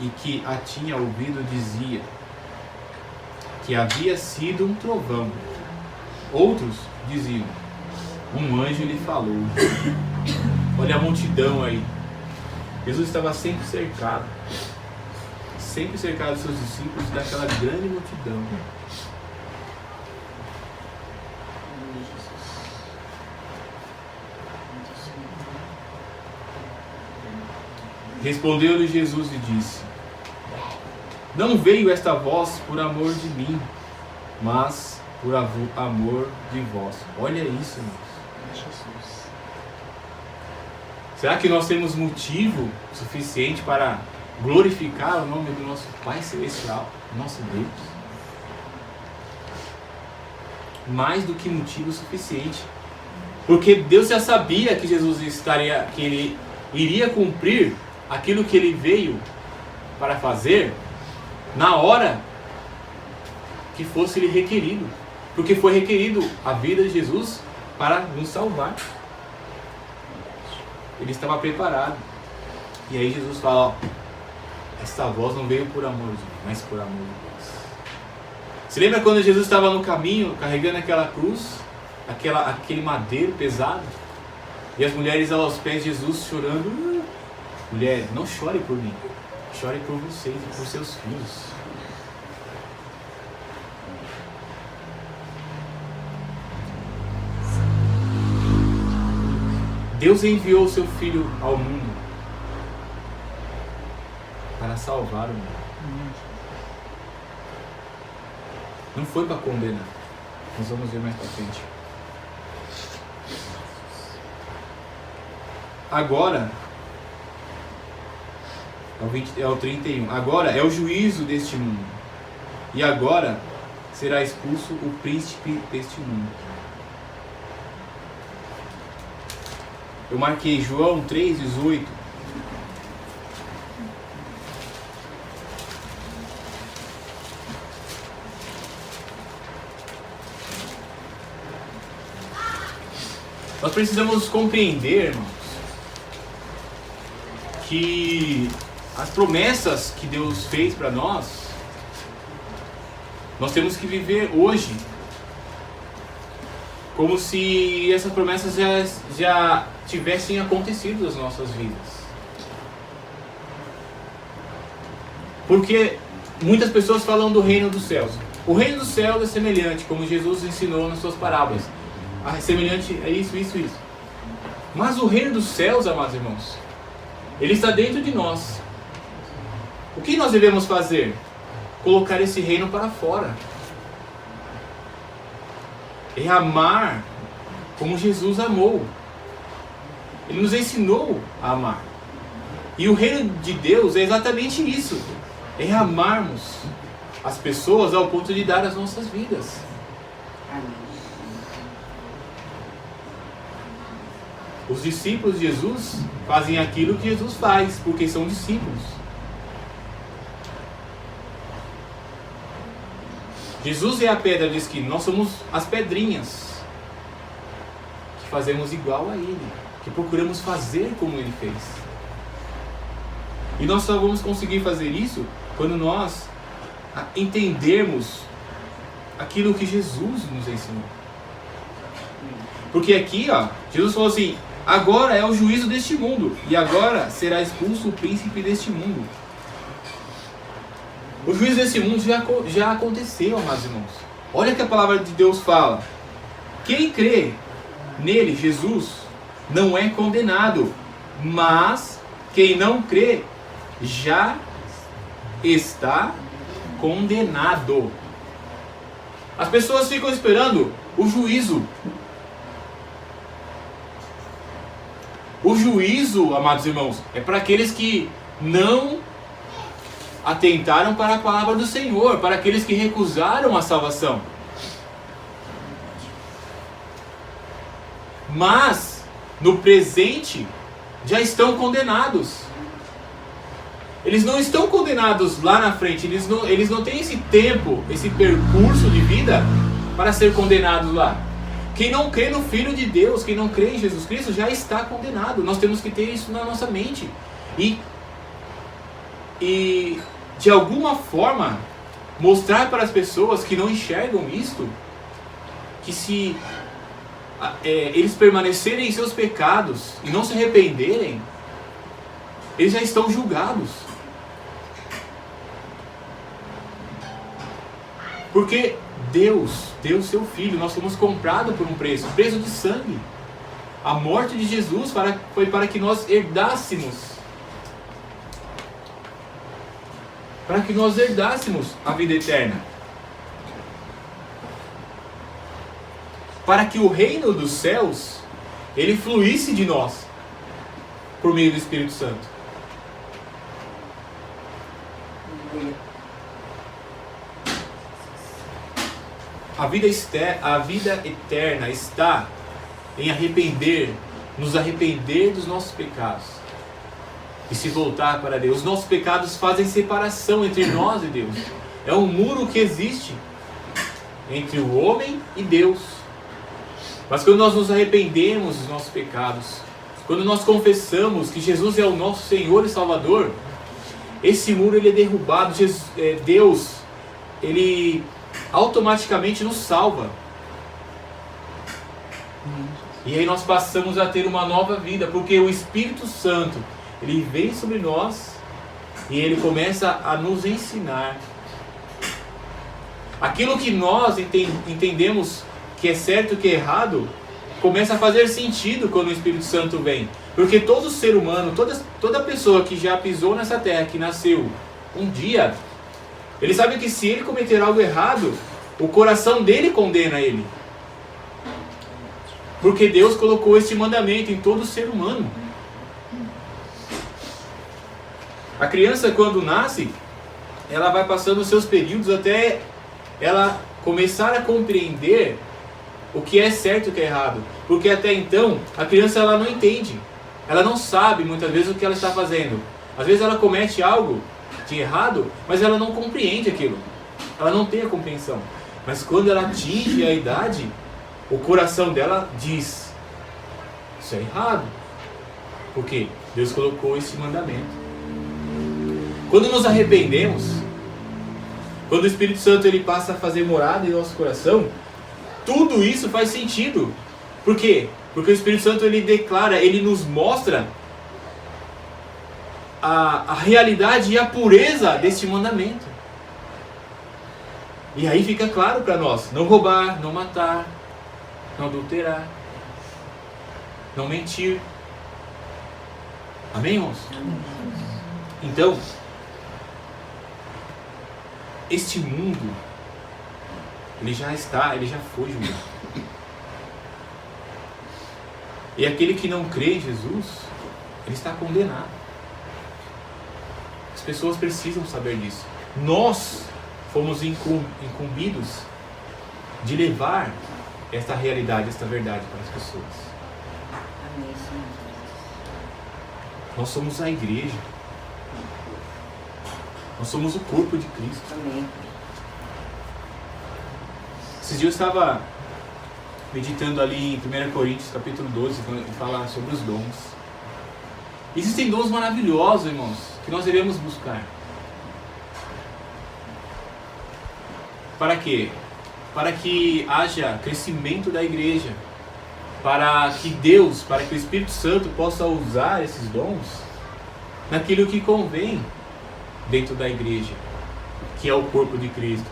[SPEAKER 3] e que a tinha ouvido dizia que havia sido um trovão. Outros diziam: um anjo lhe falou. Olha a multidão aí. Jesus estava sempre cercado dos seus discípulos, daquela grande multidão.
[SPEAKER 4] Amém, Jesus.
[SPEAKER 3] Respondeu-lhe Jesus e disse: não veio esta voz por amor de mim, mas por amor de vós. Olha isso, irmãos.
[SPEAKER 4] Jesus.
[SPEAKER 3] Será que nós temos motivo suficiente para glorificar o nome do nosso Pai Celestial, nosso Deus? Mais do que motivo suficiente. Porque Deus já sabia que Jesus que ele iria cumprir aquilo que ele veio para fazer na hora que fosse lhe requerido. Porque foi requerido a vida de Jesus para nos salvar. Ele estava preparado. E aí Jesus fala: ó, esta voz não veio por amor de mim, mas por amor de Deus. Se lembra quando Jesus estava no caminho, carregando aquela cruz, aquele madeiro pesado? E as mulheres aos pés de Jesus chorando: mulher, não chore por mim, chore por vocês e por seus filhos. Deus enviou o seu Filho ao mundo para salvar o mundo. Não foi para condenar. Nós vamos ver mais para frente. Agora, é o 31. Agora é o juízo deste mundo. E agora será expulso o príncipe deste mundo. Eu marquei João 3,18. Nós precisamos compreender, irmãos, que as promessas que Deus fez para nós temos que viver hoje como se essas promessas já tivessem acontecido nas nossas vidas. Porque muitas pessoas falam do reino dos céus. O reino dos céus é semelhante, como Jesus ensinou nas suas parábolas. É semelhante a isso. Mas o reino dos céus, amados irmãos, ele está dentro de nós. O que nós devemos fazer? Colocar esse reino para fora. É amar como Jesus amou. Ele nos ensinou a amar. E o reino de Deus é exatamente isso. É amarmos as pessoas ao ponto de dar as nossas vidas.
[SPEAKER 4] Amém.
[SPEAKER 3] Os discípulos de Jesus fazem aquilo que Jesus faz, porque são discípulos. Jesus é a pedra de esquina, nós somos as pedrinhas que fazemos igual a Ele, que procuramos fazer como Ele fez. E nós só vamos conseguir fazer isso quando nós entendermos aquilo que Jesus nos ensinou. Porque aqui, Jesus falou assim: agora é o juízo deste mundo, e agora será expulso o príncipe deste mundo. O juízo desse mundo já aconteceu, amados irmãos. Olha que a palavra de Deus fala: quem crê nele, Jesus, não é condenado, mas quem não crê já está condenado. As pessoas ficam esperando o juízo. O juízo, amados irmãos, é para aqueles que não atentaram para a palavra do Senhor, para aqueles que recusaram a salvação. Mas, no presente, já estão condenados. Eles não estão condenados lá na frente, eles não têm esse tempo, esse percurso de vida para ser condenados lá. Quem não crê no Filho de Deus, quem não crê em Jesus Cristo, já está condenado. Nós temos que ter isso na nossa mente. E de alguma forma, mostrar para as pessoas que não enxergam isto, que se eles permanecerem em seus pecados e não se arrependerem, eles já estão julgados. Porque Deus deu seu Filho, nós fomos comprados por um preço de sangue. A morte de Jesus foi para que nós herdássemos. Para que nós herdássemos a vida eterna. Para que o reino dos céus, ele fluísse de nós, por meio do Espírito Santo. A vida eterna está em nos arrepender dos nossos pecados e se voltar para Deus. Os nossos pecados fazem separação entre nós e Deus. É um muro que existe entre o homem e Deus. Mas quando nós nos arrependemos dos nossos pecados, quando nós confessamos que Jesus é o nosso Senhor e Salvador, esse muro ele é derrubado. Deus, ele automaticamente nos salva. E aí nós passamos a ter uma nova vida, porque o Espírito Santo, ele vem sobre nós e ele começa a nos ensinar. Aquilo que nós entendemos que é certo e que é errado, começa a fazer sentido quando o Espírito Santo vem. Porque todo ser humano, toda pessoa que já pisou nessa terra, que nasceu um dia, ele sabe que se ele cometer algo errado, o coração dele condena ele. Porque Deus colocou este mandamento em todo ser humano. A criança, quando nasce, ela vai passando os seus períodos até ela começar a compreender o que é certo e o que é errado. Porque até então, a criança ela não entende. Ela não sabe muitas vezes o que ela está fazendo. Às vezes ela comete algo de errado, mas ela não compreende aquilo. Ela não tem a compreensão. Mas quando ela atinge a idade, o coração dela diz: isso é errado. Por quê? Deus colocou esse mandamento. Quando nos arrependemos, quando o Espírito Santo ele passa a fazer morada em nosso coração, tudo isso faz sentido. Por quê? Porque o Espírito Santo ele declara, ele nos mostra a realidade e a pureza deste mandamento. E aí fica claro para nós: não roubar, não matar, não adulterar, não mentir. Amém, irmãos? Então, este mundo, ele já foi julgado. E aquele que não crê em Jesus, ele está condenado. As pessoas precisam saber disso. Nós fomos incumbidos de levar esta realidade, esta verdade para as pessoas.
[SPEAKER 4] Amém, Senhor.
[SPEAKER 3] Nós somos a igreja. Nós somos o corpo de Cristo.
[SPEAKER 4] Amém.
[SPEAKER 3] Esses dias eu estava meditando ali em 1 Coríntios capítulo 12, quando fala sobre os dons. Existem dons maravilhosos, irmãos, que nós devemos buscar. Para quê? Para que haja crescimento da igreja. Para que Deus, para que o Espírito Santo possa usar esses dons naquilo que convém dentro da igreja, que é o corpo de Cristo,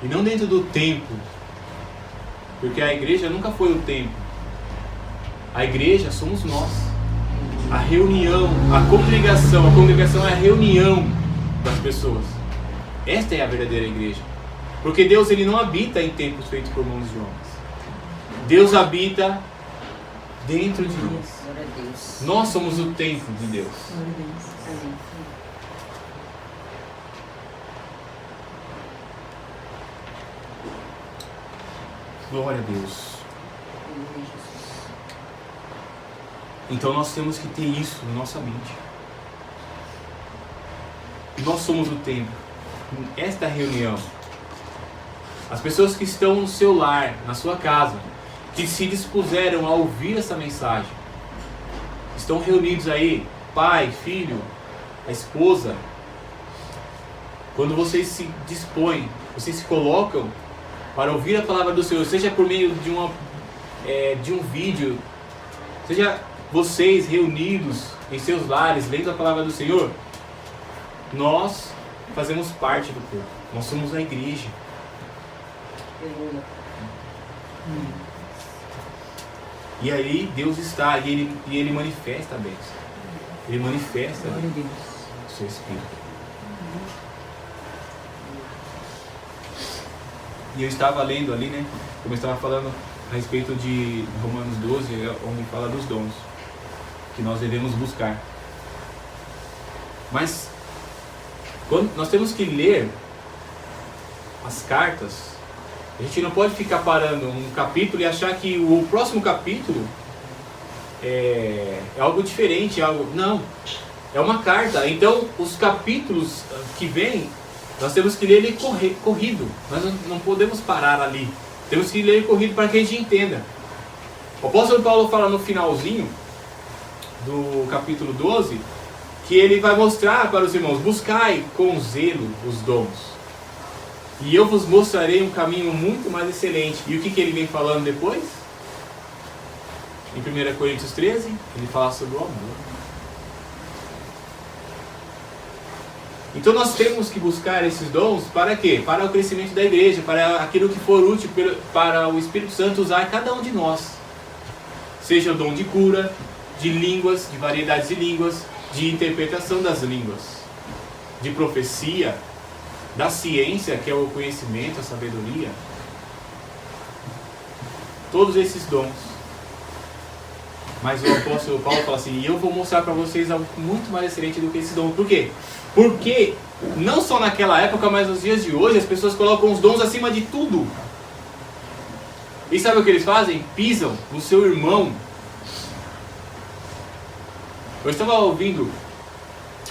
[SPEAKER 3] e não dentro do templo, porque a igreja nunca foi o templo. A igreja somos nós, a reunião, a congregação é a reunião das pessoas. Esta é a verdadeira igreja, porque Deus ele não habita em templos feitos por mãos de homens. Deus habita dentro de nós.
[SPEAKER 4] Glória a Deus.
[SPEAKER 3] Nós somos o templo de Deus.
[SPEAKER 4] Amém.
[SPEAKER 3] Glória a Deus. Então nós temos que ter isso na nossa mente. Nós somos o templo. Esta reunião. As pessoas que estão no seu lar, na sua casa, que se dispuseram a ouvir essa mensagem, estão reunidos aí, pai, filho, a esposa. Quando vocês se dispõem, vocês se colocam para ouvir a palavra do Senhor, seja por meio de um vídeo, seja vocês reunidos em seus lares, lendo a palavra do Senhor, nós fazemos parte do corpo. Nós somos a igreja. E aí Deus está, e Ele manifesta a bênção. Ele manifesta o seu Espírito. E eu estava lendo ali, né, como eu estava falando a respeito de Romanos 12, onde fala dos dons que nós devemos buscar. Mas quando nós temos que ler as cartas, a gente não pode ficar parando um capítulo e achar que o próximo capítulo é algo diferente, não, é uma carta. Então os capítulos que vêm, nós temos que ler ele corrido. Nós não podemos parar ali. Temos que ler ele corrido para que a gente entenda. O apóstolo Paulo fala no finalzinho do capítulo 12 que ele vai mostrar para os irmãos: buscai com zelo os dons, e eu vos mostrarei um caminho muito mais excelente. E o que ele vem falando depois? Em 1 Coríntios 13, ele fala sobre o amor. Então nós temos que buscar esses dons para quê? Para o crescimento da igreja, para aquilo que for útil para o Espírito Santo usar cada um de nós. Seja o dom de cura, de línguas, de variedades de línguas, de interpretação das línguas. de profecia, da ciência, que é o conhecimento, a sabedoria. Todos esses dons. Mas o apóstolo Paulo fala assim, e eu vou mostrar para vocês algo muito mais excelente do que esse dom. Por quê? Porque não só naquela época, mas nos dias de hoje, as pessoas colocam os dons acima de tudo. E sabe o que eles fazem? Pisam no seu irmão. Eu estava ouvindo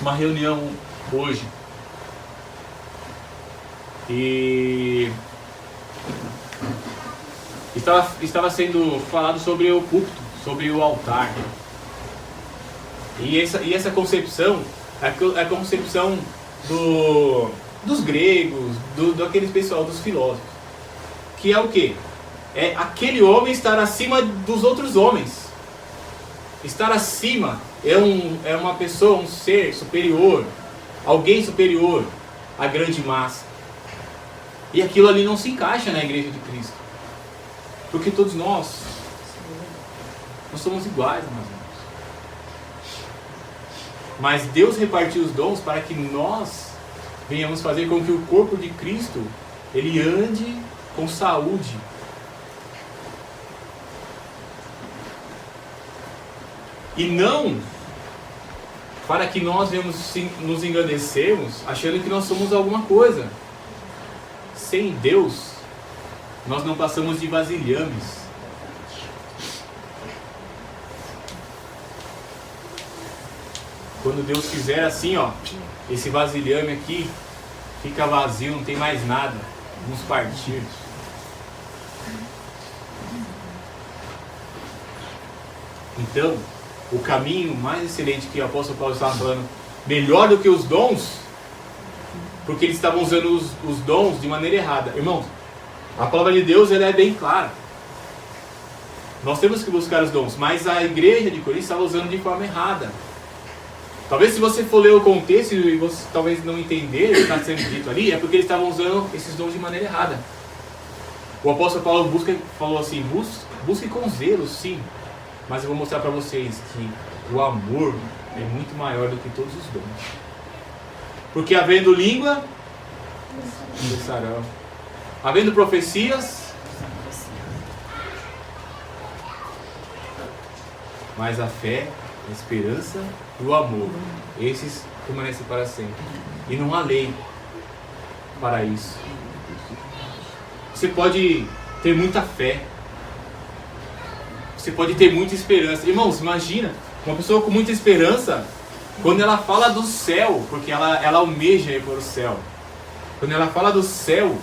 [SPEAKER 3] uma reunião hoje. E estava sendo falado sobre o púlpito, sobre o altar. E essa concepção é a concepção dos gregos, daquele pessoal, dos filósofos. Que é o quê? É aquele homem estar acima dos outros homens. Estar acima é uma pessoa, um ser superior, alguém superior à grande massa. E aquilo ali não se encaixa na igreja de Cristo. Porque todos nós somos iguais, meus irmãos. Mas Deus repartiu os dons para que nós venhamos fazer com que o corpo de Cristo ele ande com saúde. E não para que nós venhamos nos engrandecermos achando que nós somos alguma coisa. Sem Deus, nós não passamos de vasilhames. Quando Deus fizer assim, ó, esse vasilhame aqui fica vazio, não tem mais nada. Vamos partir. Então, o caminho mais excelente que o apóstolo Paulo estava falando, melhor do que os dons, porque eles estavam usando os dons de maneira errada. Irmãos, a palavra de Deus ela é bem clara. Nós temos que buscar os dons, mas a igreja de Corinto estava usando de forma errada. Talvez se você for ler o contexto e você talvez não entender o que está sendo dito ali, é porque eles estavam usando esses dons de maneira errada. O apóstolo Paulo falou assim, busque com zelo, sim, mas eu vou mostrar para vocês que o amor é muito maior do que todos os dons. Porque havendo língua, conversarão. Havendo profecias, mas a fé, a esperança e o amor, esses permanecem para sempre. E não há lei para isso. Você pode ter muita fé. Você pode ter muita esperança. Irmãos, imagina, uma pessoa com muita esperança, quando ela fala do céu, porque ela almeja ir para o céu. Quando ela fala do céu,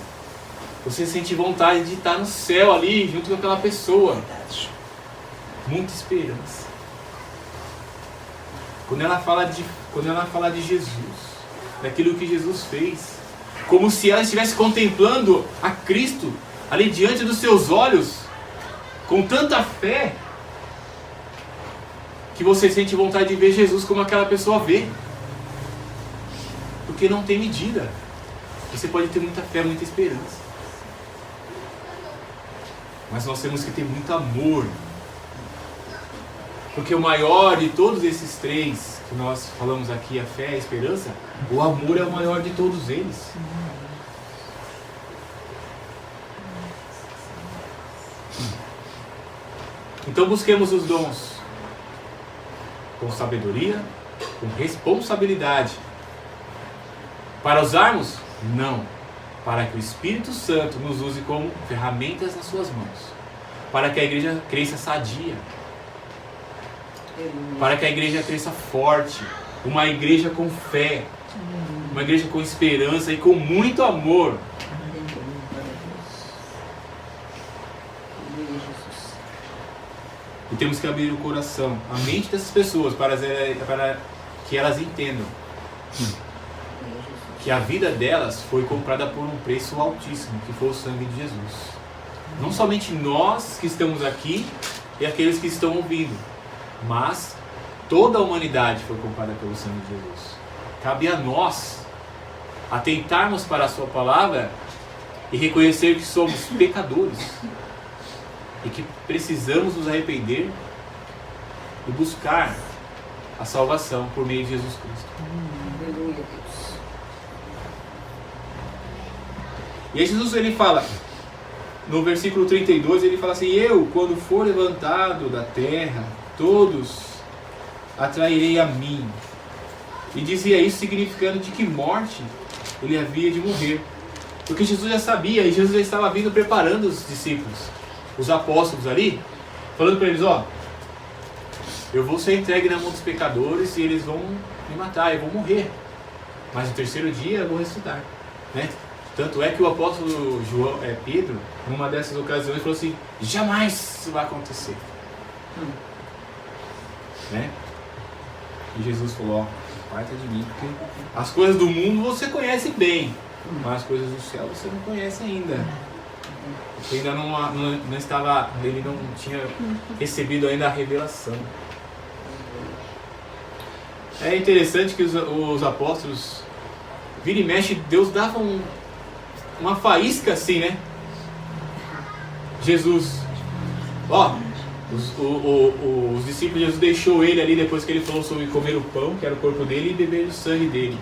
[SPEAKER 3] você sente vontade de estar no céu ali, junto com aquela pessoa. Muita esperança. Quando ela fala de Jesus, daquilo que Jesus fez, como se ela estivesse contemplando a Cristo ali diante dos seus olhos, com tanta fé, que você sente vontade de ver Jesus como aquela pessoa vê. Porque não tem medida. Você pode ter muita fé, muita esperança, mas nós temos que ter muito amor. Porque o maior de todos esses três que nós falamos aqui, a fé, a esperança, o amor é o maior de todos eles. Então busquemos os dons com sabedoria, com responsabilidade. Para usarmos? Não. Para que o Espírito Santo nos use como ferramentas nas suas mãos. Para que a igreja cresça sadia. Para que a igreja cresça forte. Uma igreja com fé. Uma igreja com esperança e com muito amor. E temos que abrir o coração, a mente dessas pessoas para que elas entendam que a vida delas foi comprada por um preço altíssimo, que foi o sangue de Jesus. Não somente nós que estamos aqui e aqueles que estão ouvindo, mas toda a humanidade foi comprada pelo sangue de Jesus. Cabe a nós atentarmos para a sua palavra e reconhecer que somos pecadores e que precisamos nos arrepender e buscar a salvação por meio de Jesus Cristo.
[SPEAKER 4] Aleluia, Deus.
[SPEAKER 3] E aí Jesus ele fala, no versículo 32, ele fala assim: eu, quando for levantado da terra, todos atrairei a mim. E dizia isso significando de que morte ele havia de morrer. Porque Jesus já sabia, e Jesus já estava vindo preparando os discípulos, os apóstolos ali, falando para eles: ó, eu vou ser entregue na mão dos pecadores e eles vão me matar, eu vou morrer. Mas no terceiro dia eu vou ressuscitar, né? Tanto é que o apóstolo Pedro, numa dessas ocasiões, falou assim: jamais isso vai acontecer. Né? E Jesus falou: ó, parta de mim, porque as coisas do mundo você conhece bem, mas as coisas do céu você não conhece ainda. Porque ainda não estava, ele não tinha recebido ainda a revelação. É interessante que os apóstolos, vira e mexe, Deus dava uma faísca assim, né? Jesus, ó, os discípulos, Jesus deixou ele ali depois que ele falou sobre comer o pão, que era o corpo dele, e beber o sangue dele.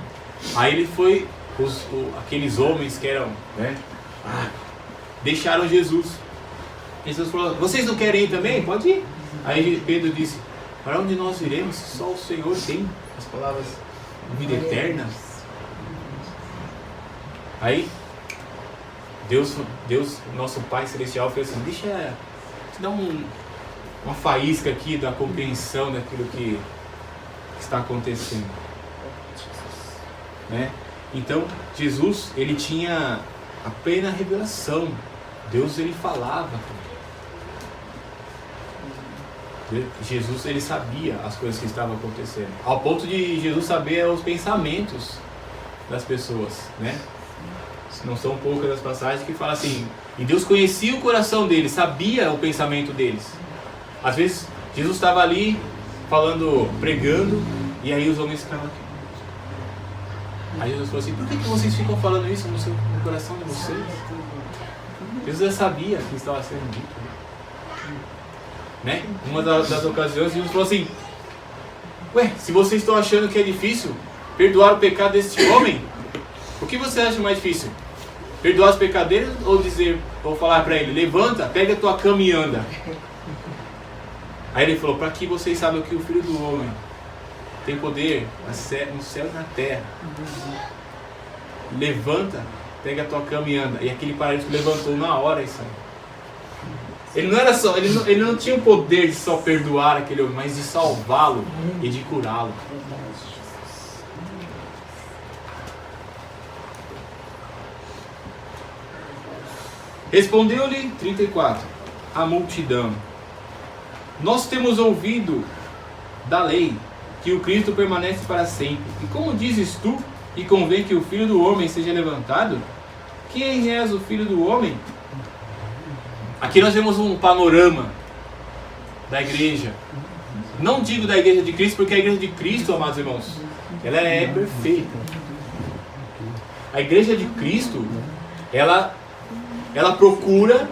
[SPEAKER 3] Aí ele foi, aqueles homens que eram, né, deixaram Jesus. Jesus falou: vocês não querem ir também? Pode ir. Aí Pedro disse: para onde nós iremos se só o Senhor tem as palavras de vida eterna? Aí Deus, nosso Pai Celestial, fez assim: deixa eu te dar uma faísca aqui da compreensão daquilo que está acontecendo, né? Então Jesus, ele tinha a plena revelação. Deus, ele falava. Jesus, ele sabia as coisas que estavam acontecendo, ao ponto de Jesus saber os pensamentos das pessoas, né? Não são poucas as passagens que falam assim: e Deus conhecia o coração deles, sabia o pensamento deles. Às vezes Jesus estava ali falando, pregando, e aí os homens ficavam aqui. Aí Jesus falou assim: por que vocês ficam falando isso no coração de vocês? Jesus já sabia que estava sendo dito, né? Uma das ocasiões, Jesus falou assim: ué, se vocês estão achando que é difícil perdoar o pecado deste homem, o que você acha mais difícil? Perdoar os pecadores ou falar para ele: levanta, pega a tua cama e anda? Aí ele falou: para que vocês saibam que o Filho do Homem tem poder no céu e na terra. Levanta, pega a tua cama e anda. E aquele paralítico levantou na hora e saiu. Ele não tinha o poder de só perdoar aquele homem, mas de salvá-lo e de curá-lo. Respondeu-lhe, 34, a multidão: nós temos ouvido da lei que o Cristo permanece para sempre. E como dizes tu que convém que o Filho do Homem seja levantado? Quem és o Filho do Homem? Aqui nós vemos um panorama da igreja. Não digo da igreja de Cristo, porque a igreja de Cristo, amados irmãos, ela é perfeita. A igreja de Cristo, ela procura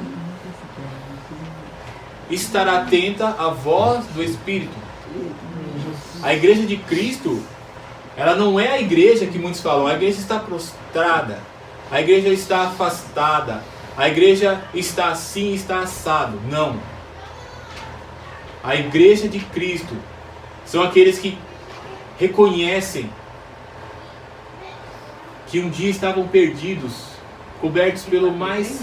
[SPEAKER 3] estar atenta à voz do Espírito. A igreja de Cristo, ela não é a igreja que muitos falam: a igreja está prostrada, a igreja está afastada, a igreja está assim, está assado. Não. A igreja de Cristo são aqueles que reconhecem que um dia estavam perdidos, cobertos pelo mais...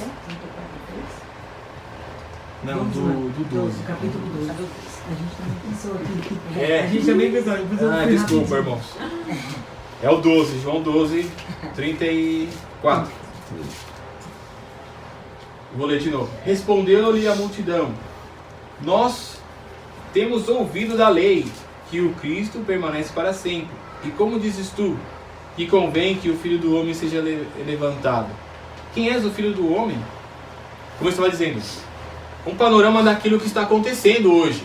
[SPEAKER 3] Não, do 12.
[SPEAKER 2] Capítulo 12. A gente também pensou aqui.
[SPEAKER 3] É.
[SPEAKER 2] A gente também pensou.
[SPEAKER 3] Desculpa, irmãos. É o 12, João 12, 34. Vou ler de novo. Respondeu-lhe a multidão: nós temos ouvido da lei que o Cristo permanece para sempre. E como dizes tu que convém que o Filho do Homem seja levantado? Quem és o Filho do Homem? Como eu estava dizendo, um panorama daquilo que está acontecendo hoje,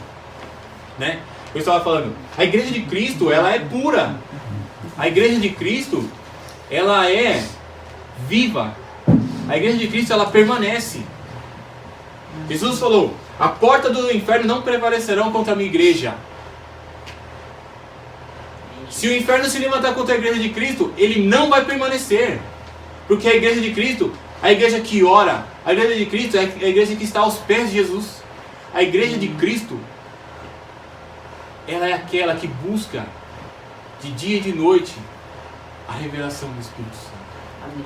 [SPEAKER 3] né? Eu estava falando, a igreja de Cristo, ela é pura. A igreja de Cristo, ela é viva. A igreja de Cristo, ela permanece. Jesus falou: a porta do inferno não prevalecerão contra a minha igreja. Se o inferno se levantar contra a igreja de Cristo, ele não vai permanecer. Porque a igreja de Cristo, A igreja que ora, a igreja de Cristo é a igreja que está aos pés de Jesus. A igreja de Cristo, ela é aquela que busca de dia e de noite a revelação do Espírito Santo.
[SPEAKER 4] Amém.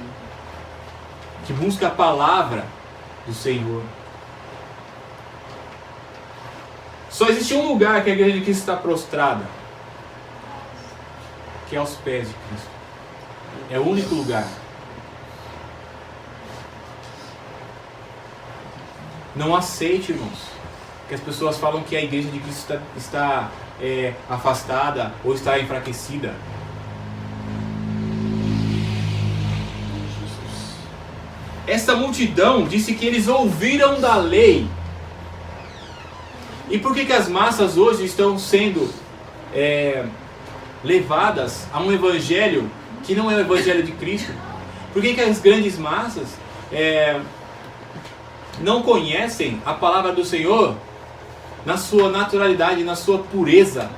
[SPEAKER 3] Que busca a palavra do Senhor. Só existe um lugar que a igreja de Cristo está prostrada, que é aos pés de Cristo. É o único lugar. Não aceite, irmãos, que as pessoas falam que a igreja de Cristo está afastada ou está enfraquecida. Esta multidão disse que eles ouviram da lei. E por que as massas hoje estão sendo levadas a um evangelho que não é o evangelho de Cristo? Por que as grandes massas não conhecem a palavra do Senhor na sua naturalidade, na sua pureza?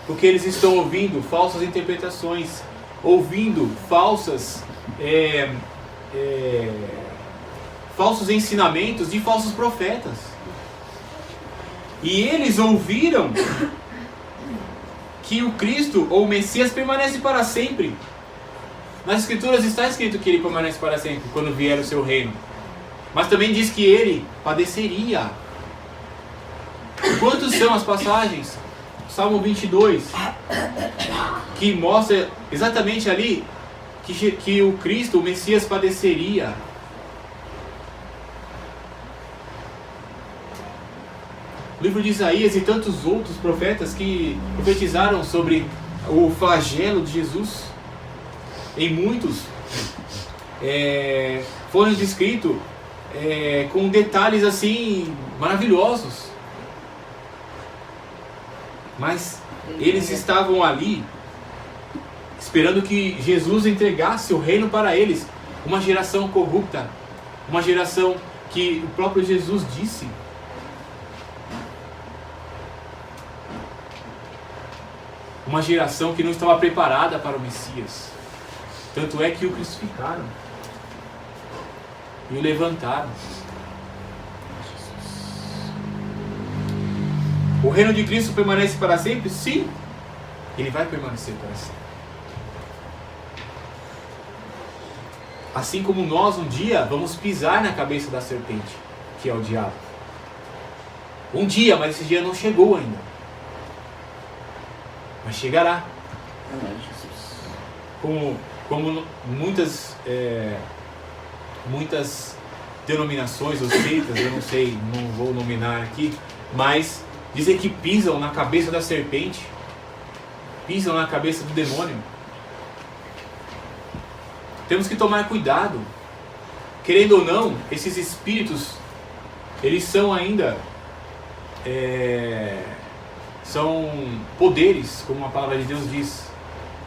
[SPEAKER 3] Porque eles estão ouvindo falsas interpretações, ouvindo falsos ensinamentos de falsos profetas. E eles ouviram que o Cristo ou o Messias permanece para sempre. Nas Escrituras está escrito que ele permanece para sempre quando vier o seu reino. Mas também diz que ele padeceria. Quantas são as passagens? Salmo 22, que mostra exatamente ali que o Cristo, o Messias, padeceria. O livro de Isaías e tantos outros profetas que profetizaram sobre o flagelo de Jesus. Em muitos foram descritos com detalhes assim maravilhosos. Mas eles estavam ali esperando que Jesus entregasse o reino para eles. Uma geração corrupta, uma geração que o próprio Jesus disse. Uma geração que não estava preparada para o Messias. Tanto é que o crucificaram e o levantaram. O reino de Cristo permanece para sempre? Sim, ele vai permanecer para sempre. Assim como nós um dia vamos pisar na cabeça da serpente, que é o diabo. Um dia, mas esse dia não chegou ainda. Mas chegará.
[SPEAKER 4] Amém, Jesus.
[SPEAKER 3] Como muitas denominações ou seitas, eu não sei, não vou nominar aqui, mas dizem que pisam na cabeça da serpente, pisam na cabeça do demônio. Temos que tomar cuidado. Querendo ou não, esses espíritos, eles são ainda são poderes, como a palavra de Deus diz,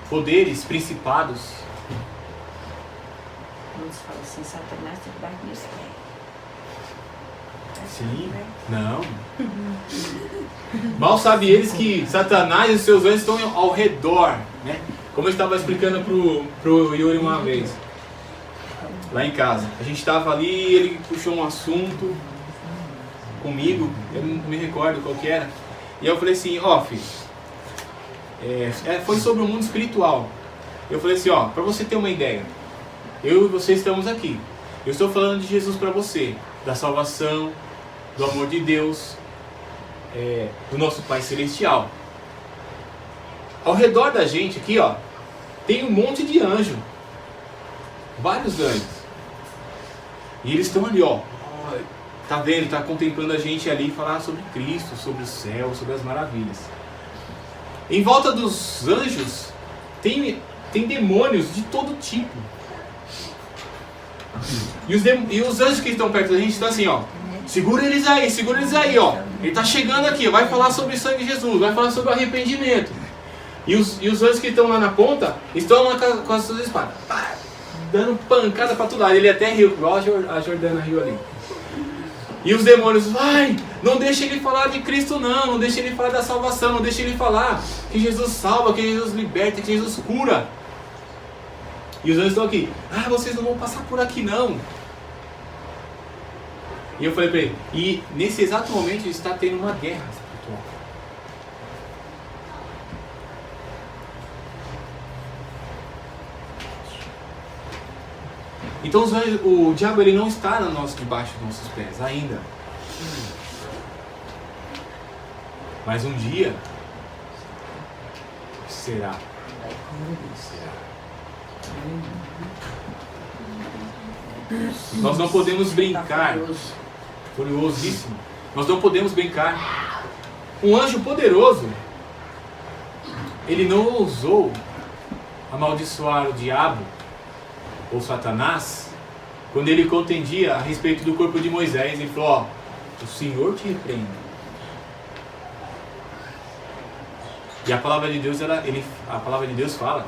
[SPEAKER 3] poderes, principados.
[SPEAKER 4] Vamos falar assim, Satanás está debaixo dos pés.
[SPEAKER 3] Sim, não. Mal sabe eles que Satanás e os seus anjos estão ao redor, né? Como eu estava explicando pro Yuri uma vez, lá em casa. A gente estava ali, ele puxou um assunto comigo, eu não me recordo qual que era. E eu falei assim, filho, foi sobre o mundo espiritual. Eu falei assim, para você ter uma ideia, eu e você estamos aqui. Eu estou falando de Jesus para você, da salvação, do amor de Deus, do nosso Pai Celestial. Ao redor da gente aqui, tem um monte de anjo. Vários anjos. E eles estão ali, tá vendo, tá contemplando a gente ali falar sobre Cristo, sobre o céu, sobre as maravilhas. Em volta dos anjos tem demônios de todo tipo. E os anjos que estão perto da gente estão assim, segura eles aí, Ele está chegando aqui, vai falar sobre o sangue de Jesus, vai falar sobre o arrependimento. E os anjos que estão lá na ponta estão lá com as suas espadas, dando pancada para tudo lado. Ele até riu, igual a Jordana riu ali. E os demônios, não deixa ele falar de Cristo não deixa ele falar da salvação, não deixa ele falar que Jesus salva, que Jesus liberta, que Jesus cura. E os anjos estão aqui. Ah, vocês não vão passar por aqui não. E eu falei para ele, e nesse exato momento está tendo uma guerra espiritual. Então o diabo ele não está debaixo dos nossos pés ainda. Mas um dia será. Nós não podemos brincar. Curiosíssimo. Nós não podemos brincar. Um anjo poderoso, ele não ousou amaldiçoar o diabo ou Satanás quando ele contendia a respeito do corpo de Moisés. Ele falou: ó, o Senhor te repreende. E a palavra de Deus, a palavra de Deus fala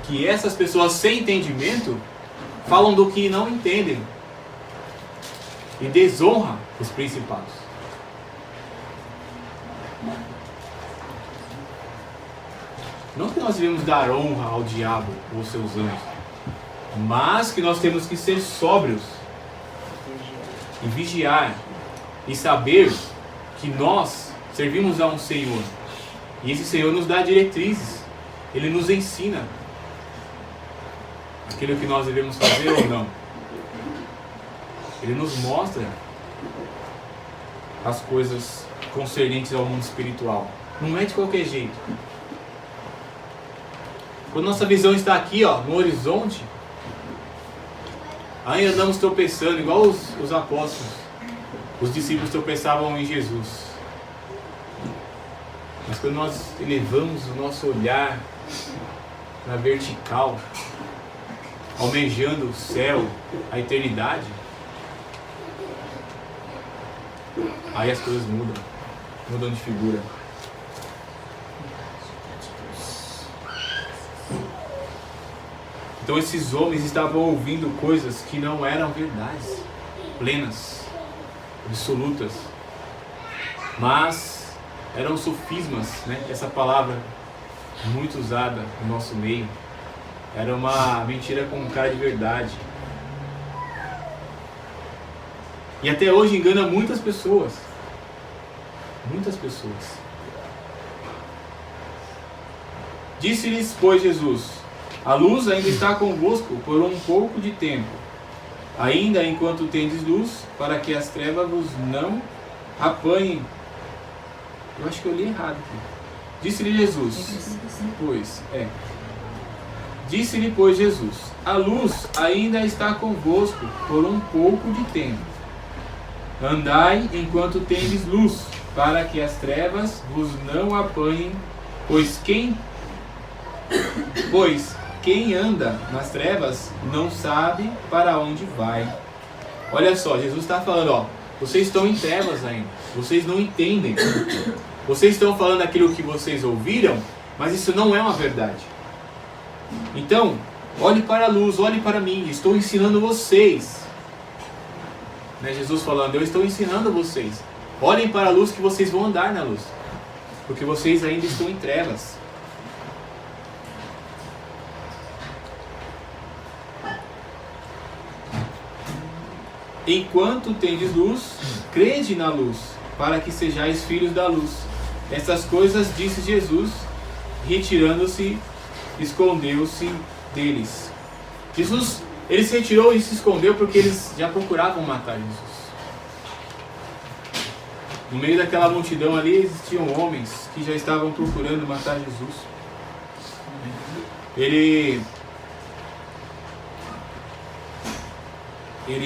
[SPEAKER 3] que essas pessoas sem entendimento falam do que não entendem e desonra os principados. Não que nós devemos dar honra ao diabo ou seus anjos, mas que nós temos que ser sóbrios e vigiar e saber que nós servimos a um Senhor. E esse Senhor nos dá diretrizes, Ele nos ensina aquilo que nós devemos fazer ou não. Ele nos mostra as coisas concernentes ao mundo espiritual. Não é de qualquer jeito. Quando nossa visão está aqui, ó, no horizonte, ainda andamos tropeçando, igual os apóstolos. Os discípulos tropeçavam em Jesus. Mas quando nós elevamos o nosso olhar na vertical, almejando o céu, a eternidade, aí as coisas mudam de figura. Então esses homens estavam ouvindo coisas que não eram verdades plenas, absolutas, mas eram sofismas, né? Essa palavra muito usada no nosso meio. Era uma mentira com cara de verdade. E até hoje engana muitas pessoas. Muitas pessoas. Disse-lhes, pois, Jesus: a luz ainda está convosco por um pouco de tempo. Ainda enquanto tendes luz, para que as trevas vos não apanhem. Eu acho que eu li errado aqui. Disse-lhe Jesus, Disse-lhe, pois, Jesus: a luz ainda está convosco por um pouco de tempo. Andai enquanto tendes luz, para que as trevas vos não apanhem, pois quem anda nas trevas não sabe para onde vai. Olha só, Jesus está falando, ó, vocês estão em trevas ainda, vocês não entendem. Vocês estão falando aquilo que vocês ouviram, mas isso não é uma verdade. Então, olhe para a luz, olhe para mim, estou ensinando vocês. Né, Jesus falando, eu estou ensinando vocês. Olhem para a luz que vocês vão andar na luz, porque vocês ainda estão em trevas. Enquanto tendes luz, crede na luz, para que sejais filhos da luz. Essas coisas disse Jesus, retirando-se, escondeu-se deles. Jesus, ele se retirou e se escondeu porque eles já procuravam matar Jesus. No meio daquela multidão ali existiam homens que já estavam procurando matar Jesus. Ele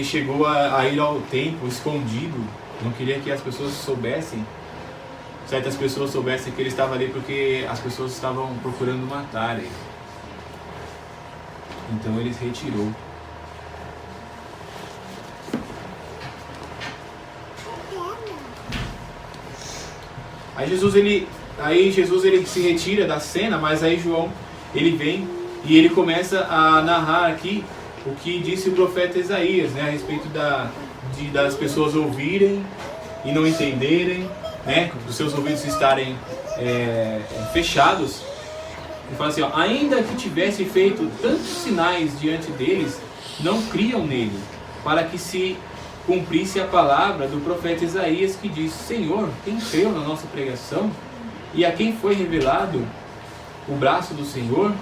[SPEAKER 3] chegou a ir ao templo escondido, não queria que as pessoas soubessem, certas pessoas soubessem que ele estava ali porque as pessoas estavam procurando matar ele. Então ele se retirou. Aí Jesus ele se retira da cena, mas aí João ele vem e ele começa a narrar aqui o que disse o profeta Isaías, né, a respeito das pessoas ouvirem e não entenderem, né, dos seus ouvidos estarem fechados Ele fala assim, ó, ainda que tivesse feito tantos sinais diante deles, não criam nele, para que se cumprisse a palavra do profeta Isaías, que diz: Senhor, quem creu na nossa pregação? E a quem foi revelado o braço do Senhor?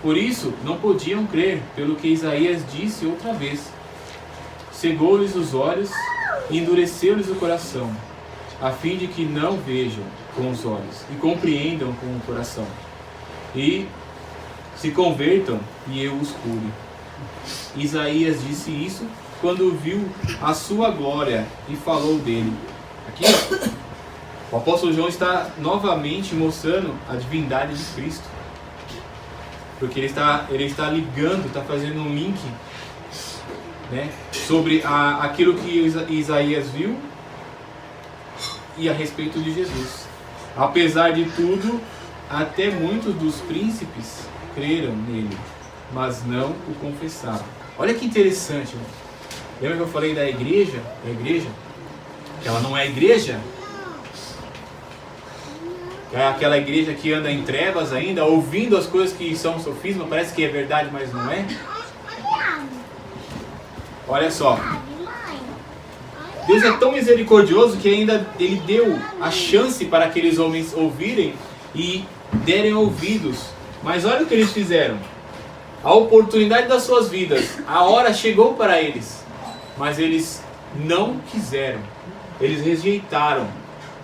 [SPEAKER 3] Por isso não podiam crer, pelo que Isaías disse outra vez: cegou-lhes os olhos e endureceu-lhes o coração, a fim de que não vejam com os olhos e compreendam com o coração, e se convertam e eu os cure. Isaías disse isso quando viu a sua glória e falou dele. Aqui, ó, o apóstolo João está novamente mostrando a divindade de Cristo, porque ele está ligando, está fazendo um link, né, sobre aquilo que Isaías viu e a respeito de Jesus. Apesar de tudo, até muitos dos príncipes creram nele, mas não o confessaram. Olha que interessante, né? Lembra que eu falei da igreja? Que ela não é igreja? É aquela igreja que anda em trevas ainda, ouvindo as coisas que são sofisma, parece que é verdade, mas não é. Olha só, Deus é tão misericordioso que ainda Ele deu a chance para aqueles homens ouvirem e derem ouvidos. Mas olha o que eles fizeram. A oportunidade das suas vidas, a hora chegou para eles, mas eles não quiseram. Eles rejeitaram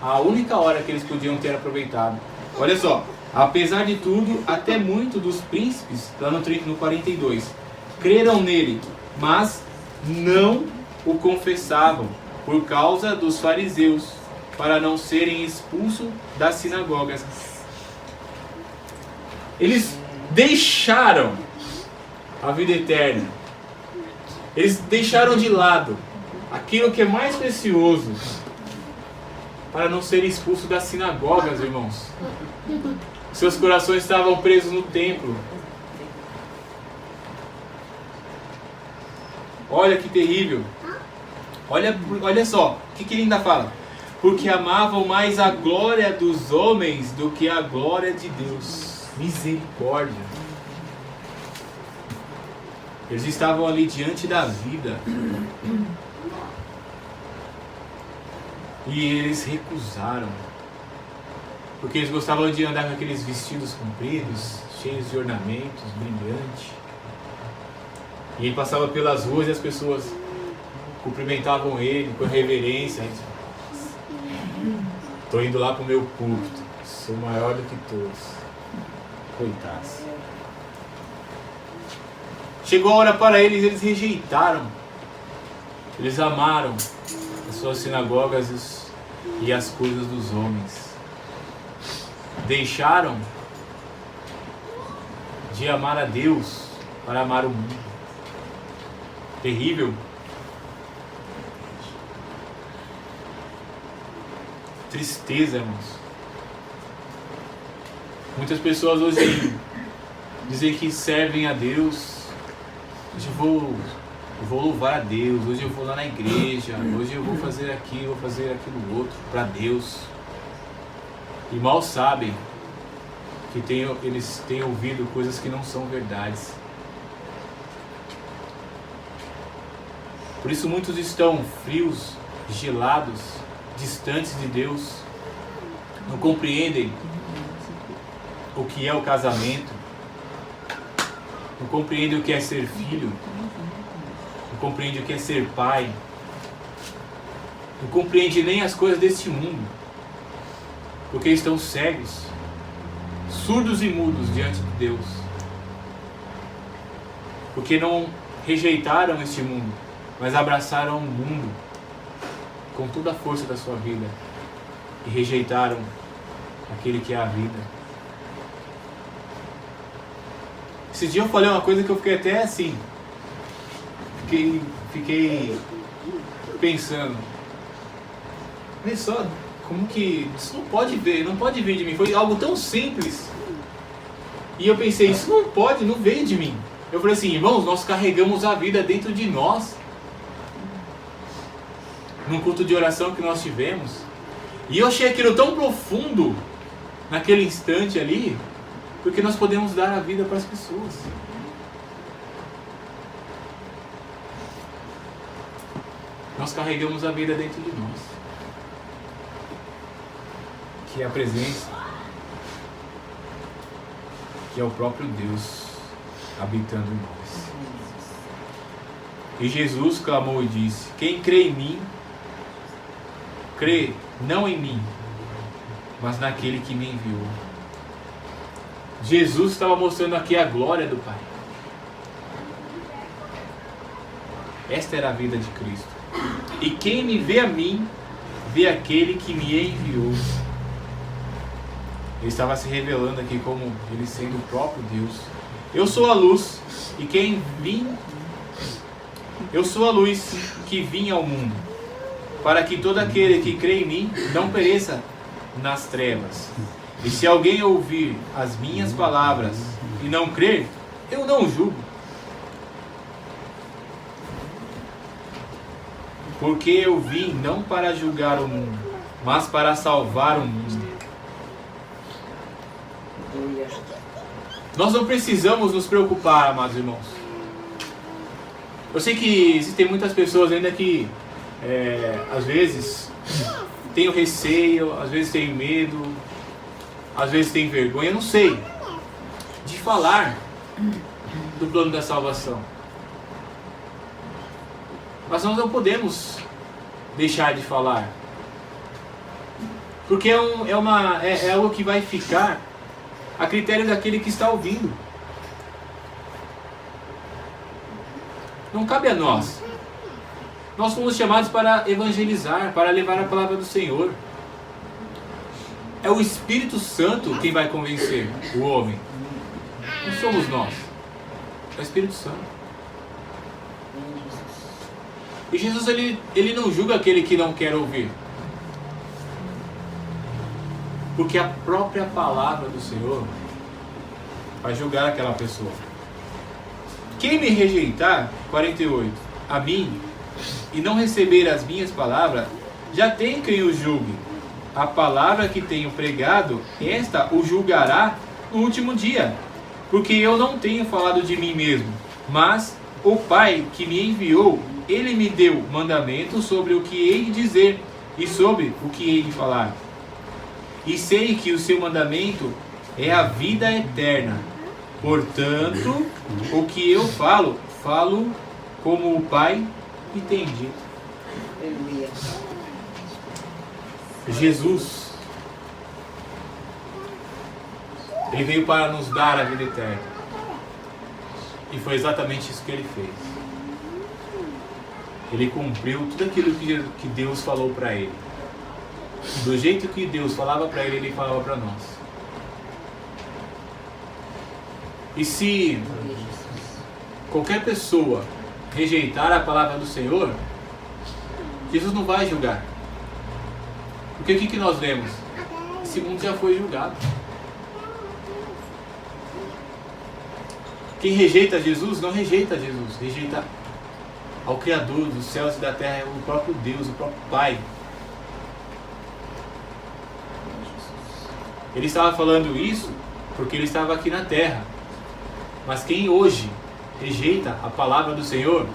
[SPEAKER 3] a única hora que eles podiam ter aproveitado. Olha só, apesar de tudo, até muito dos príncipes, lá no 42, creram nele, mas não o confessavam, por causa dos fariseus, para não serem expulsos das sinagogas. Eles deixaram a vida eterna. Eles deixaram de lado aquilo que é mais precioso, para não serem expulsos das sinagogas, irmãos. Seus corações estavam presos no templo. Olha que terrível. Olha só, o que ele ainda fala? Porque amavam mais a glória dos homens do que a glória de Deus. Misericórdia. Eles estavam ali diante da vida. E eles recusaram. Porque eles gostavam de andar com aqueles vestidos compridos, cheios de ornamentos, brilhantes. E ele passava pelas ruas e as pessoas cumprimentavam ele com reverência. Estou indo lá para o meu púlpito, sou maior do que todos. Coitados. Chegou a hora para eles, eles rejeitaram. Eles amaram as suas sinagogas e as coisas dos homens. Deixaram de amar a Deus para amar o mundo. Terrível. Tristeza, irmãos. Muitas pessoas hoje dizem que servem a Deus. Hoje eu vou louvar a Deus, hoje eu vou lá na igreja, hoje eu vou fazer aquilo outro para Deus. E mal sabem que eles têm ouvido coisas que não são verdades. Por isso muitos estão frios, gelados, distantes de Deus. Não compreendem o que é o casamento. Não compreendem o que é ser filho. Não compreendem o que é ser pai. Não compreendem nem as coisas deste mundo. Porque estão cegos, surdos e mudos diante de Deus. Porque não rejeitaram este mundo, mas abraçaram o mundo com toda a força da sua vida e rejeitaram aquele que é a vida. Esse dia eu falei uma coisa que eu fiquei até assim, fiquei pensando, olha só, como que isso não pode vir de mim, foi algo tão simples. E eu pensei, isso não veio de mim. Eu falei assim, irmãos, nós carregamos a vida dentro de nós. Num culto de oração que nós tivemos. E eu achei aquilo tão profundo, naquele instante ali, Porque nós podemos dar a vida para as pessoas. Nós carregamos a vida dentro de nós, que é a presença, que é o próprio Deus habitando em nós. E Jesus clamou e disse: quem crê em mim, crê não em mim, mas naquele que me enviou. Jesus estava mostrando aqui a glória do Pai. Esta era a vida de Cristo. E quem me vê a mim, vê aquele que me enviou. Ele estava se revelando aqui como ele sendo o próprio Deus. Eu sou a luz, e quem vim, eu sou a luz que vim ao mundo, para que todo aquele que crê em mim não pereça nas trevas. E se alguém ouvir as minhas palavras e não crer, eu não julgo. Porque eu vim não para julgar o mundo, mas para salvar o mundo. Nós não precisamos nos preocupar, amados irmãos. Eu sei que existem muitas pessoas ainda que, às vezes, têm receio, às vezes têm medo, às vezes têm vergonha, não sei, de falar do plano da salvação. Mas nós não podemos deixar de falar, porque é algo que vai ficar a critério daquele que está ouvindo. Não cabe a nós. Nós fomos chamados para evangelizar, para levar a palavra do Senhor. É o Espírito Santo quem vai convencer o homem. Não somos nós. É o Espírito Santo. E Jesus, ele não julga aquele que não quer ouvir. Porque a própria palavra do Senhor vai julgar aquela pessoa. Quem me rejeitar, 48, a mim, e não receber as minhas palavras, já tem quem o julgue. A palavra que tenho pregado, esta o julgará no último dia. Porque eu não tenho falado de mim mesmo, mas o Pai que me enviou, ele me deu mandamento sobre o que hei de dizer e sobre o que hei de falar. E sei que o seu mandamento é a vida eterna. Portanto, o que eu falo, falo como o Pai me tem dito. Jesus, ele veio para nos dar a vida eterna. E foi exatamente isso que ele fez. Ele cumpriu tudo aquilo que Deus falou para ele. Do jeito que Deus falava para ele, ele falava para nós. E se qualquer pessoa rejeitar a palavra do Senhor, Jesus não vai julgar. Porque o que nós lemos? Esse mundo já foi julgado. Quem rejeita Jesus, não rejeita Jesus, rejeita ao Criador dos céus e da terra, o próprio Deus, o próprio Pai. Ele estava falando isso porque ele estava aqui na terra. Mas quem hoje rejeita a palavra do Senhor,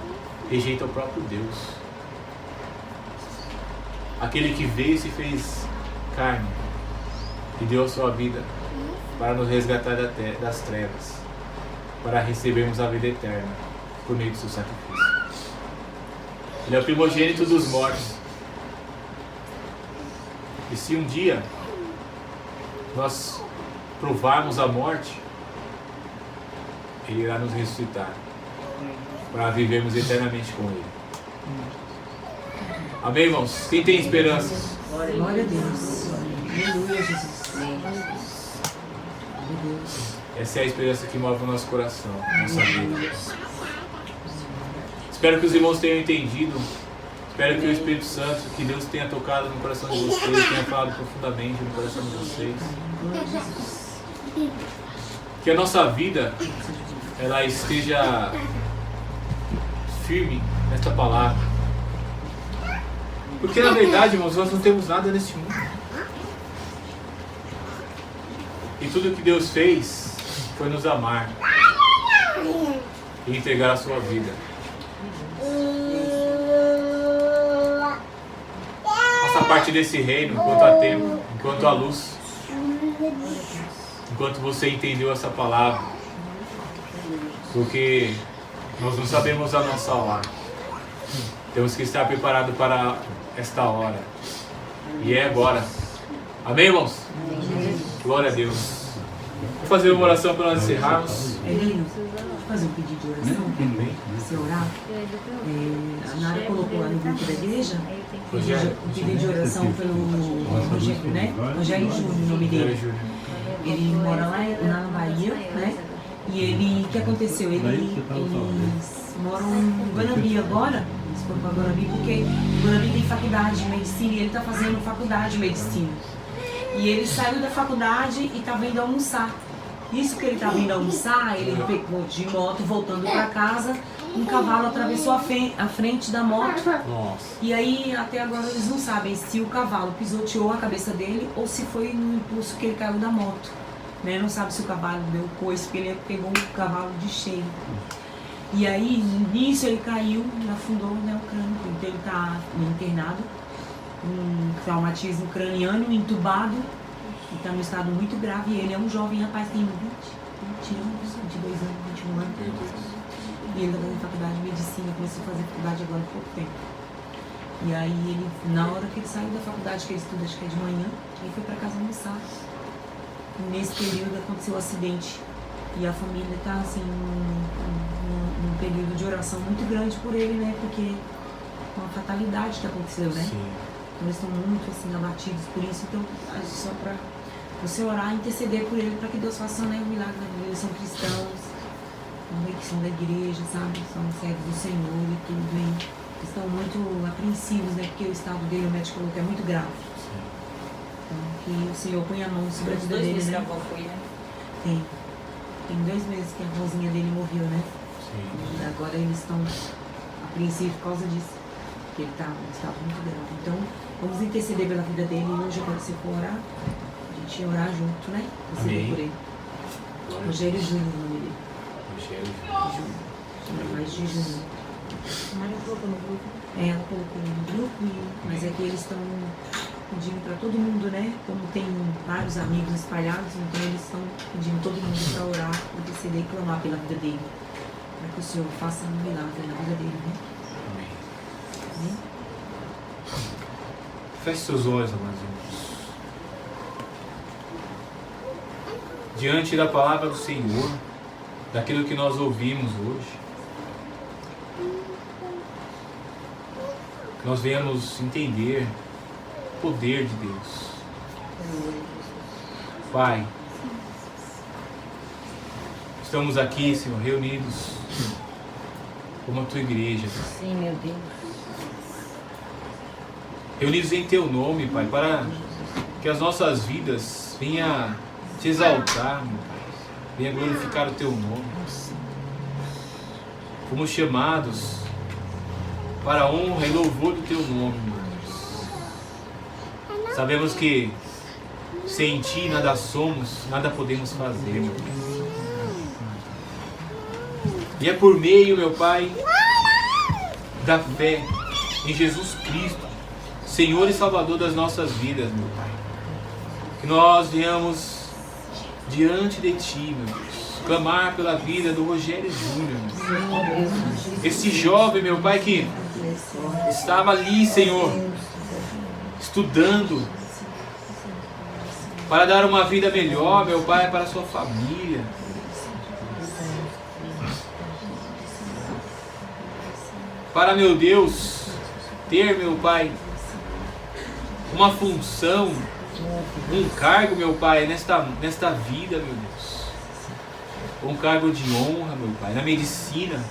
[SPEAKER 3] rejeita o próprio Deus. Aquele que veio e se fez carne e deu a sua vida para nos resgatar das trevas, para recebermos a vida eterna por meio do seu sacrifício. Ele é o primogênito dos mortos. E se um dia nós provarmos a morte, ele irá nos ressuscitar para vivermos eternamente com ele. Amém, irmãos? Quem tem esperança?
[SPEAKER 2] Glória a Deus. Aleluia, Jesus.
[SPEAKER 3] Essa é a esperança que move o nosso coração, nossa vida. Espero que os irmãos tenham entendido. Espero que o Espírito Santo, que Deus tenha tocado no coração de vocês, tenha falado profundamente no coração de vocês. Que a nossa vida, ela esteja firme nesta palavra. Porque na verdade, irmãos, nós não temos nada neste mundo. E tudo que Deus fez foi nos amar e entregar a sua vida. Faça parte desse reino enquanto há tempo, enquanto há luz, enquanto você entendeu essa palavra, porque nós não sabemos a nossa hora. Temos que estar preparados para esta hora. E é agora. Amém, irmãos? Glória a Deus. Vou fazer uma oração para nós encerrarmos.
[SPEAKER 2] Elino, fazer um pedido de oração? Você orar? A Nara colocou lá no grupo da igreja um pedido de oração pelo Rogério, né? Rogério Júnior, o nome dele. Ele mora lá na Bahia, né? E ele, o que aconteceu? Eles moram em Guanambi agora. Eles foram para Guanambi porque Guanambi tem faculdade de medicina e ele está fazendo faculdade de medicina. E ele saiu da faculdade e estava indo almoçar. Isso que ele estava indo almoçar, ele pegou de moto, voltando para casa, um cavalo atravessou a frente da moto.
[SPEAKER 3] Nossa.
[SPEAKER 2] E aí, até agora, eles não sabem se o cavalo pisoteou a cabeça dele ou se foi no impulso que ele caiu da moto. Né? Não sabe se o cavalo deu coice, porque ele pegou um cavalo de cheio. E aí, nisso, ele caiu e afundou, né, o crânio. Então, ele está internado, um traumatismo craniano, entubado. Está num estado muito grave. E ele é um jovem rapaz, tem 20 anos, 22 anos, 21 anos. E ele está fazendo faculdade de medicina, começou a fazer faculdade agora há pouco tempo. E aí, ele, na hora que ele saiu da faculdade, que ele estuda, acho que é de manhã, ele foi para casa almoçar. Nesse período aconteceu o acidente e a família está assim, num período de oração muito grande por ele, né? Porque é uma fatalidade que aconteceu, né?
[SPEAKER 3] Sim.
[SPEAKER 2] Então eles estão muito assim, abatidos por isso. Então, só para você orar e interceder por ele, para que Deus faça, né, um milagre na vida. Eles são cristãos, que são da igreja, sabe? São servos do Senhor e tudo. E estão muito apreensivos, né? Porque o estado dele, o médico falou que é muito grave. Então, que o Senhor põe a mão sobre a vida dele, né?
[SPEAKER 4] Que a avó foi, né?
[SPEAKER 2] Tem 2 meses que a avózinha dele morreu, né?
[SPEAKER 3] Sim.
[SPEAKER 2] E agora eles estão apreensivos por causa disso. Porque ele está em estado muito grave. Então, vamos interceder pela vida dele. E hoje, quando você for orar, a gente orar junto, né? Interceder por ele. Rogério Júnior, o nome dele.
[SPEAKER 3] Rogério
[SPEAKER 2] Júnior. Chama mais de Júnior.
[SPEAKER 4] Ela colocou no grupo.
[SPEAKER 2] Ela colocou no grupo, mas é que eles estão pedindo para todo mundo, né? Como tem vários amigos espalhados, então eles estão pedindo todo mundo para orar, interceder e clamar pela vida dele. Para que o Senhor faça um milagre na vida dele, né? Amém?
[SPEAKER 3] Feche seus olhos, amados irmãos. Diante da palavra do Senhor, daquilo que nós ouvimos hoje, que nós venhamos entender o poder de Deus. Pai, estamos aqui, Senhor, reunidos como a Tua igreja.
[SPEAKER 4] Sim, meu Deus.
[SPEAKER 3] Reunidos em Teu nome, Pai, para que as nossas vidas venham Te exaltar, meu Pai. Venha glorificar o Teu nome. Fomos chamados para a honra e louvor do Teu nome, meu Deus. Sabemos que sem Ti nada somos, nada podemos fazer, meu Deus. E é por meio, meu Pai, da fé em Jesus Cristo, Senhor e Salvador das nossas vidas, meu Pai, que nós venhamos diante de Ti, meu Deus, clamar pela vida do Rogério Júnior, meu Deus. Esse jovem, meu Pai, que estava ali, Senhor, estudando para dar uma vida melhor, meu Pai, para a sua família. Para, meu Deus, ter, meu Pai, uma função, um cargo, meu Pai, nesta vida, meu Deus. Um cargo de honra, meu Pai, na medicina.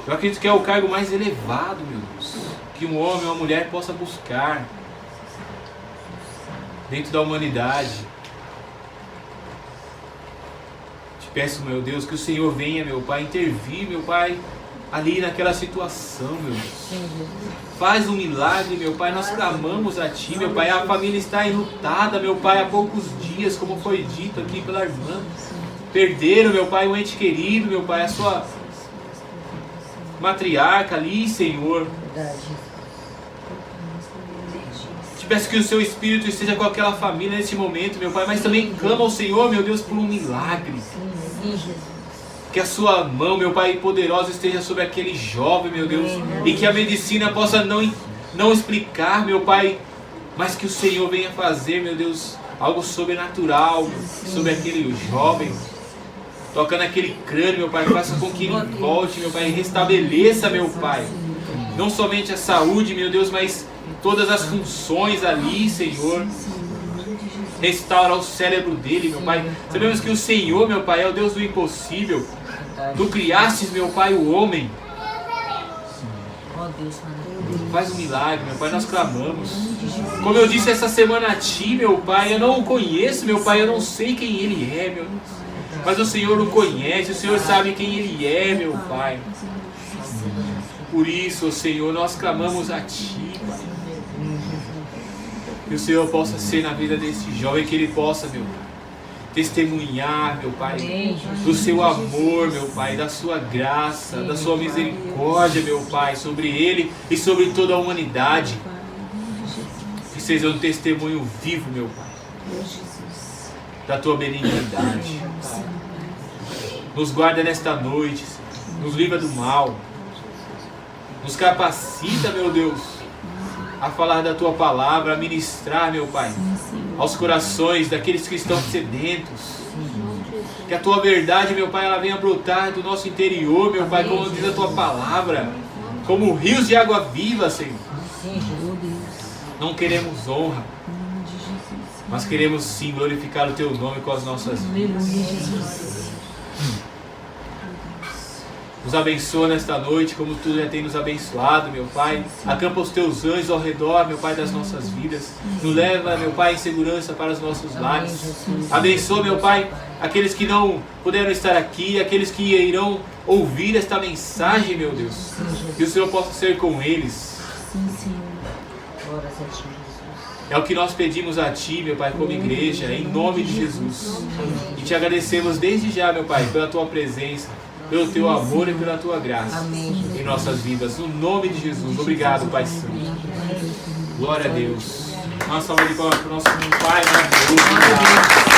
[SPEAKER 3] Eu acredito que é o cargo mais elevado, meu Deus, que um homem ou uma mulher possa buscar dentro da humanidade. Te peço, meu Deus, que o Senhor venha, meu Pai, intervir, meu Pai, ali naquela situação, meu Deus. Faz um milagre, meu Pai, nós clamamos a Ti, meu Pai. A família está enlutada, meu Pai, há poucos dias, como foi dito aqui pela irmã. Perderam, meu Pai, um ente querido, meu Pai, a sua matriarca ali, Senhor. Te peço que o Seu Espírito esteja com aquela família nesse momento, meu Pai, mas também clama ao Senhor, meu Deus, por um milagre. Que a Sua mão, meu Pai, poderosa esteja sobre aquele jovem, meu Deus, e que a medicina possa não explicar, meu Pai, mas que o Senhor venha fazer, meu Deus, algo sobrenatural sobre aquele jovem. Toca naquele crânio, meu Pai, faça com que ele volte, meu Pai, restabeleça, meu Pai, não somente a saúde, meu Deus, mas todas as funções ali, Senhor. Restaura o cérebro dele, meu Pai. Sabemos que o Senhor, meu Pai, é o Deus do impossível. Tu criastes, meu Pai, o homem. Faz um milagre, meu Pai, nós clamamos. Como eu disse essa semana a Ti, meu Pai, eu não o conheço, meu Pai, eu não sei quem Ele é, meu Deus. Mas o Senhor o conhece, o Senhor sabe quem Ele é, meu Pai. Por isso, Senhor, nós clamamos a Ti, Pai. Que o Senhor possa ser na vida desse jovem, que ele possa, meu Pai, testemunhar, meu Pai, do Seu amor, meu Pai, da Sua graça, da Sua misericórdia, meu Pai, sobre ele e sobre toda a humanidade. Que seja um testemunho vivo, meu Pai, da Tua benignidade. Nos guarda nesta noite, nos livra do mal, nos capacita, meu Deus, a falar da Tua palavra, a ministrar, meu Pai, aos corações daqueles que estão sedentos. Que a Tua verdade, meu Pai, ela venha brotar do nosso interior, meu Pai, como diz a Tua palavra, como rios de água viva, Senhor. Não queremos honra, mas queremos sim glorificar o Teu nome com as nossas vidas. Nos abençoa nesta noite, como Tu já tem nos abençoado, meu Pai. Acampa os Teus anjos ao redor, meu Pai, das nossas vidas. Nos leva, meu Pai, em segurança para os nossos lares. Abençoa, meu Pai, aqueles que não puderam estar aqui, aqueles que irão ouvir esta mensagem, meu Deus. Que o Senhor possa ser com eles. É o que nós pedimos a Ti, meu Pai, como igreja, em nome de Jesus. E Te agradecemos desde já, meu Pai, pela Tua presença, pelo Teu amor e pela Tua graça em nossas vidas. No nome de Jesus. Obrigado, Pai Santo. Glória a Deus. Uma salva de palmas para o nosso Pai maravilhoso.